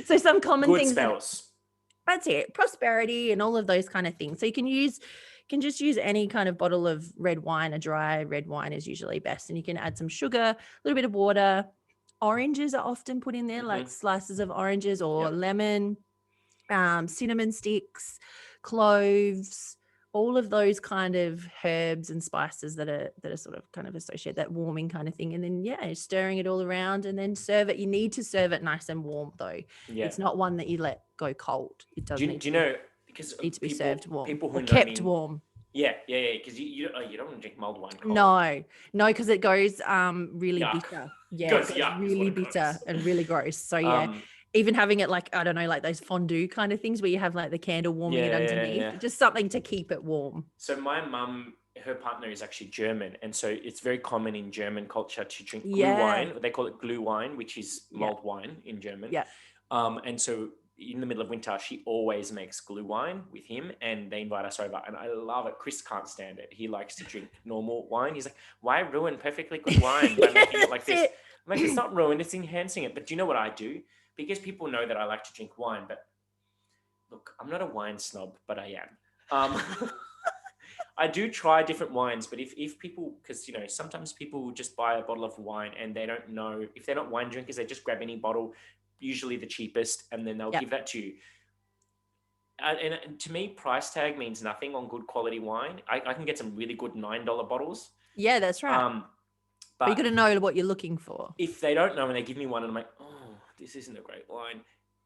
[SPEAKER 2] So some common
[SPEAKER 1] good
[SPEAKER 2] things.
[SPEAKER 1] Spells.
[SPEAKER 2] That's it. Prosperity and all of those kind of things. So you can just use any kind of bottle of red wine. A dry red wine is usually best, and you can add some sugar, a little bit of water. Oranges are often put in there, like slices of oranges, or lemon, cinnamon sticks, cloves, all of those kind of herbs and spices that are sort of kind of associated, that warming kind of thing. And then stirring it all around, and then serve it. You need to serve it nice and warm though. It's not one that you let go cold. It does.
[SPEAKER 1] Do you know, because
[SPEAKER 2] need to be served warm,
[SPEAKER 1] people who
[SPEAKER 2] or kept warm.
[SPEAKER 1] Yeah, because you don't want to drink mulled wine cold.
[SPEAKER 2] No, because it goes really bitter. Yeah,
[SPEAKER 1] it goes
[SPEAKER 2] really bitter and really gross. So even having it like, I don't know, like those fondue kind of things where you have like the candle warming it underneath, just something to keep it warm.
[SPEAKER 1] So my mum, her partner is actually German, and so it's very common in German culture to drink glue wine. They call it glue wine, which is mulled wine in German. And so in the middle of winter, she always makes glue wine with him, and they invite us over, and I love it. Chris can't stand it. He likes to drink normal wine. He's like, why ruin perfectly good wine by making it like this? I'm like, it's not ruined, it's enhancing it. But do you know what I do? Because people know that I like to drink wine, but look, I'm not a wine snob, but I am. I do try different wines, but if people, because sometimes people will just buy a bottle of wine and they don't know, if they're not wine drinkers, they just grab any bottle, usually the cheapest, and then they'll give that to you. And to me, price tag means nothing on good quality wine. I can get some really good $9 bottles.
[SPEAKER 2] Yeah, that's right. But you got to know what you're looking for.
[SPEAKER 1] If they don't know and they give me one and I'm like, oh, this isn't a great wine,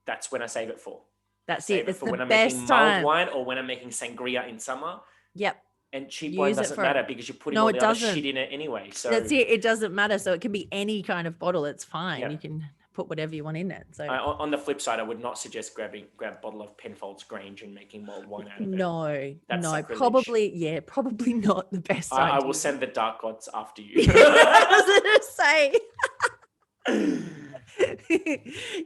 [SPEAKER 1] that's when I save it for.
[SPEAKER 2] That's it. It's
[SPEAKER 1] for
[SPEAKER 2] the
[SPEAKER 1] when I'm
[SPEAKER 2] best
[SPEAKER 1] making
[SPEAKER 2] time.
[SPEAKER 1] mulled wine, or when I'm making sangria in summer.
[SPEAKER 2] Yep.
[SPEAKER 1] And cheap wine doesn't matter because you're putting all the other shit in it anyway. So
[SPEAKER 2] that's it. It doesn't matter. So it can be any kind of bottle. It's fine. You can put whatever you want in it. So
[SPEAKER 1] on the flip side, I would not suggest grab a bottle of Penfolds Grange and making mulled wine out of it.
[SPEAKER 2] No,
[SPEAKER 1] sacrilege.
[SPEAKER 2] probably not the best idea.
[SPEAKER 1] I will send the dark gods after you.
[SPEAKER 2] I was going to say.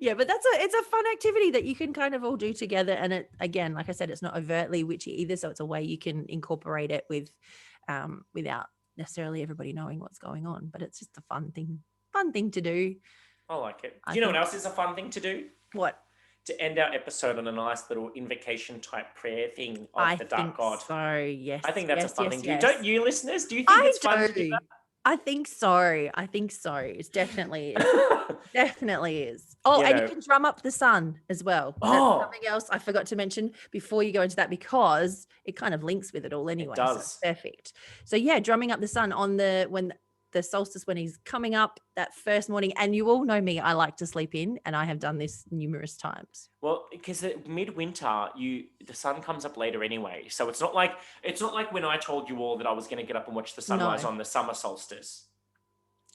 [SPEAKER 2] Yeah, but it's a fun activity that you can kind of all do together, and it, again, like I said, it's not overtly witchy either, so it's a way you can incorporate it with without necessarily everybody knowing what's going on, but it's just a fun thing to do.
[SPEAKER 1] I like it. Do you know what else is a fun thing to do?
[SPEAKER 2] What?
[SPEAKER 1] To end our episode on a nice little invocation type prayer thing of the dark god.
[SPEAKER 2] So yes,
[SPEAKER 1] I think that's a fun thing to do. Don't you, listeners? Do you think it's fun to do that?
[SPEAKER 2] I think so. It's definitely is. Oh, and you can drum up the sun as well. That's something else I forgot to mention before you go into that, because it kind of links with it all anyway.
[SPEAKER 1] It does.
[SPEAKER 2] So it's perfect. So drumming up the sun when the solstice, when he's coming up that first morning. And you all know me, I like to sleep in, and I have done this numerous times.
[SPEAKER 1] Well, because at midwinter, the sun comes up later anyway. So it's not like when I told you all that I was going to get up and watch the sunrise on the summer solstice.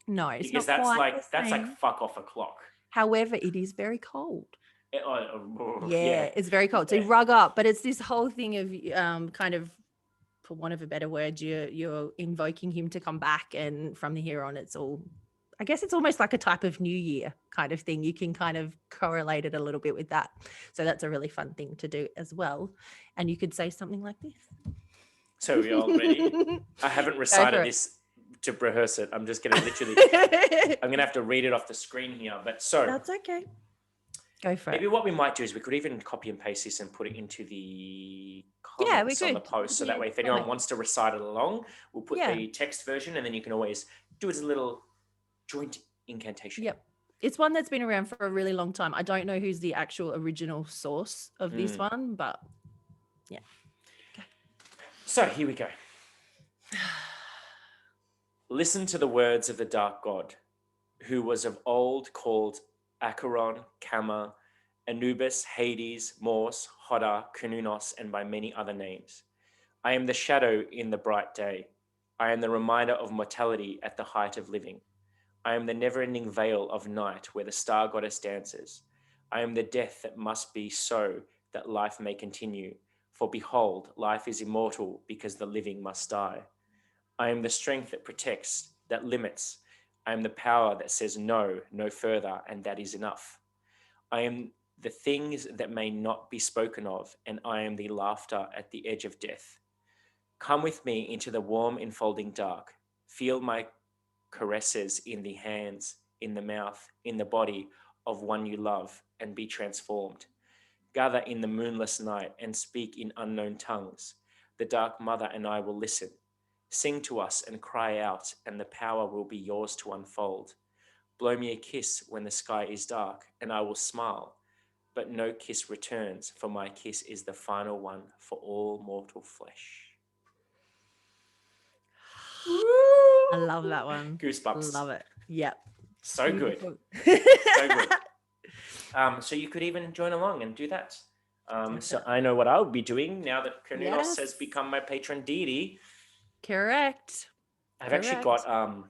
[SPEAKER 2] No, it's
[SPEAKER 1] because
[SPEAKER 2] not
[SPEAKER 1] that's like fuck off a clock.
[SPEAKER 2] However, it is very cold.
[SPEAKER 1] Yeah,
[SPEAKER 2] it's very cold. So rug up, but it's this whole thing of kind of, for want of a better word, you're invoking him to come back, and from here on, it's all, I guess it's almost like a type of New Year kind of thing. You can kind of correlate it a little bit with that. So that's a really fun thing to do as well. And you could say something like this.
[SPEAKER 1] So we all ready? I haven't recited this to rehearse it. I'm just going to literally, I'm going to have to read it off the screen here. But so
[SPEAKER 2] that's okay. Go for
[SPEAKER 1] Maybe
[SPEAKER 2] it.
[SPEAKER 1] what we might do is we could even copy and paste this and put it into the
[SPEAKER 2] Yeah, we
[SPEAKER 1] comments on the
[SPEAKER 2] could.
[SPEAKER 1] post. So that way, if anyone wants to recite it along, we'll put
[SPEAKER 2] Yeah.
[SPEAKER 1] the text version, and then you can always do it as a little joint incantation.
[SPEAKER 2] Yep. It's one that's been around for a really long time. I don't know who's the actual original source of this one, but yeah. Okay.
[SPEAKER 1] So here we go. Listen to the words of the dark god, who was of old called Acheron, Kama, Anubis, Hades, Morse, Hodder, Kununos, and by many other names. I am the shadow in the bright day. I am the reminder of mortality at the height of living. I am the never-ending veil of night where the star goddess dances. I am the death that must be so that life may continue. For behold, life is immortal because the living must die. I am the strength that protects, that limits. I am the power that says no, no further, and that is enough. I am the things that may not be spoken of, and I am the laughter at the edge of death. Come with me into the warm enfolding dark. Feel my caresses in the hands, in the mouth, in the body of one you love, and be transformed. Gather in the moonless night and speak in unknown tongues. The dark mother and I will listen. Sing to us and cry out, and the power will be yours to unfold. Blow me a kiss when the sky is dark, and I will smile. But no kiss returns, for my kiss is the final one for all mortal flesh.
[SPEAKER 2] I love that one.
[SPEAKER 1] Goosebumps.
[SPEAKER 2] Love it. Yep.
[SPEAKER 1] So
[SPEAKER 2] Beautiful.
[SPEAKER 1] good. So good. So you could even join along and do that. So I know what I'll be doing now that Kununos has become my patron deity.
[SPEAKER 2] Correct.
[SPEAKER 1] I've actually got, I'll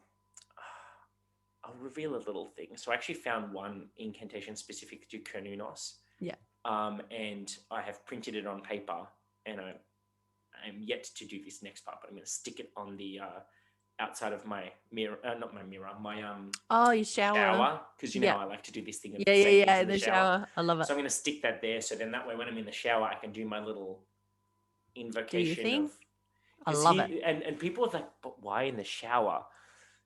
[SPEAKER 1] reveal a little thing. So I actually found one incantation specific to Kununos.
[SPEAKER 2] Yeah.
[SPEAKER 1] And I have printed it on paper, and I'm yet to do this next part, but I'm going to stick it on the outside of my mirror, not my mirror, my
[SPEAKER 2] your shower,
[SPEAKER 1] because you know how I like to do this thing.
[SPEAKER 2] In the shower. I love it.
[SPEAKER 1] So I'm going to stick that there, so then that way when I'm in the shower, I can do my little invocation of.
[SPEAKER 2] I love it.
[SPEAKER 1] And people are like, but why in the shower?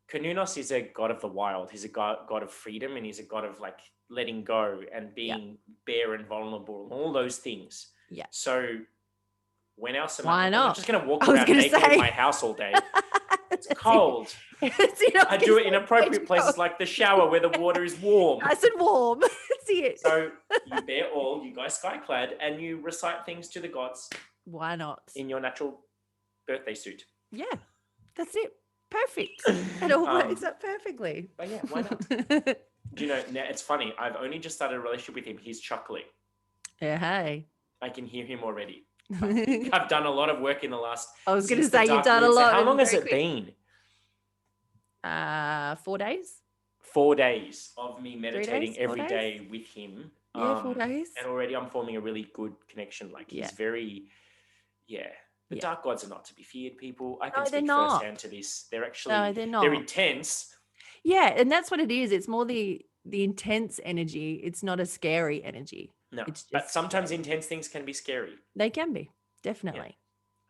[SPEAKER 1] Kununos is a god of the wild. He's a god of freedom, and he's a god of like letting go and being bare and vulnerable and all those things.
[SPEAKER 2] Yeah.
[SPEAKER 1] So when else am
[SPEAKER 2] Why not?
[SPEAKER 1] I'm just going to walk around naked in my house all day. It's cold. I do it in appropriate places like the shower where the water is warm.
[SPEAKER 2] Nice and warm. See it.
[SPEAKER 1] So you bear all, you guys sky clad, and you recite things to the gods.
[SPEAKER 2] Why not?
[SPEAKER 1] In your natural birthday suit.
[SPEAKER 2] Yeah, that's it. Perfect. It all works out perfectly.
[SPEAKER 1] But yeah, why not? Do you know, now it's funny. I've only just started a relationship with him. He's chuckling.
[SPEAKER 2] Yeah, hey.
[SPEAKER 1] I can hear him already. I've done a lot of work in the last.
[SPEAKER 2] I was going to say you've done a lot.
[SPEAKER 1] How long has it been?
[SPEAKER 2] 4 days.
[SPEAKER 1] 4 days of me meditating every day with him.
[SPEAKER 2] Yeah, 4 days.
[SPEAKER 1] And already I'm forming a really good connection. Like he's very, The dark gods are not to be feared, people. I can speak firsthand to this. They're actually,
[SPEAKER 2] they're not.
[SPEAKER 1] They're intense.
[SPEAKER 2] Yeah, and that's what it is. It's more the intense energy. It's not a scary energy.
[SPEAKER 1] No, but sometimes intense things can be scary.
[SPEAKER 2] They can be, definitely.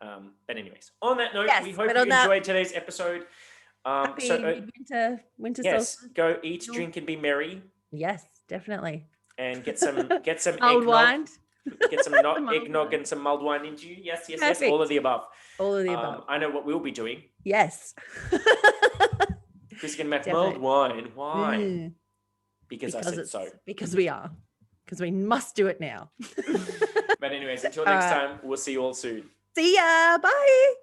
[SPEAKER 1] Yeah. But anyways, on that note, we hope you enjoyed today's episode.
[SPEAKER 2] Happy winter solstice.
[SPEAKER 1] Go eat, drink, and be merry.
[SPEAKER 2] Yes, definitely.
[SPEAKER 1] And get some
[SPEAKER 2] old wine.
[SPEAKER 1] Get some eggnog and some mulled wine into you. Yes. All of the above.
[SPEAKER 2] All of the above.
[SPEAKER 1] I know what we'll be doing.
[SPEAKER 2] Yes.
[SPEAKER 1] Chris can make mulled wine. Why? Because I said so.
[SPEAKER 2] Because we are. Because we must do it now.
[SPEAKER 1] But anyways, until next time, we'll see you all soon.
[SPEAKER 2] See ya. Bye.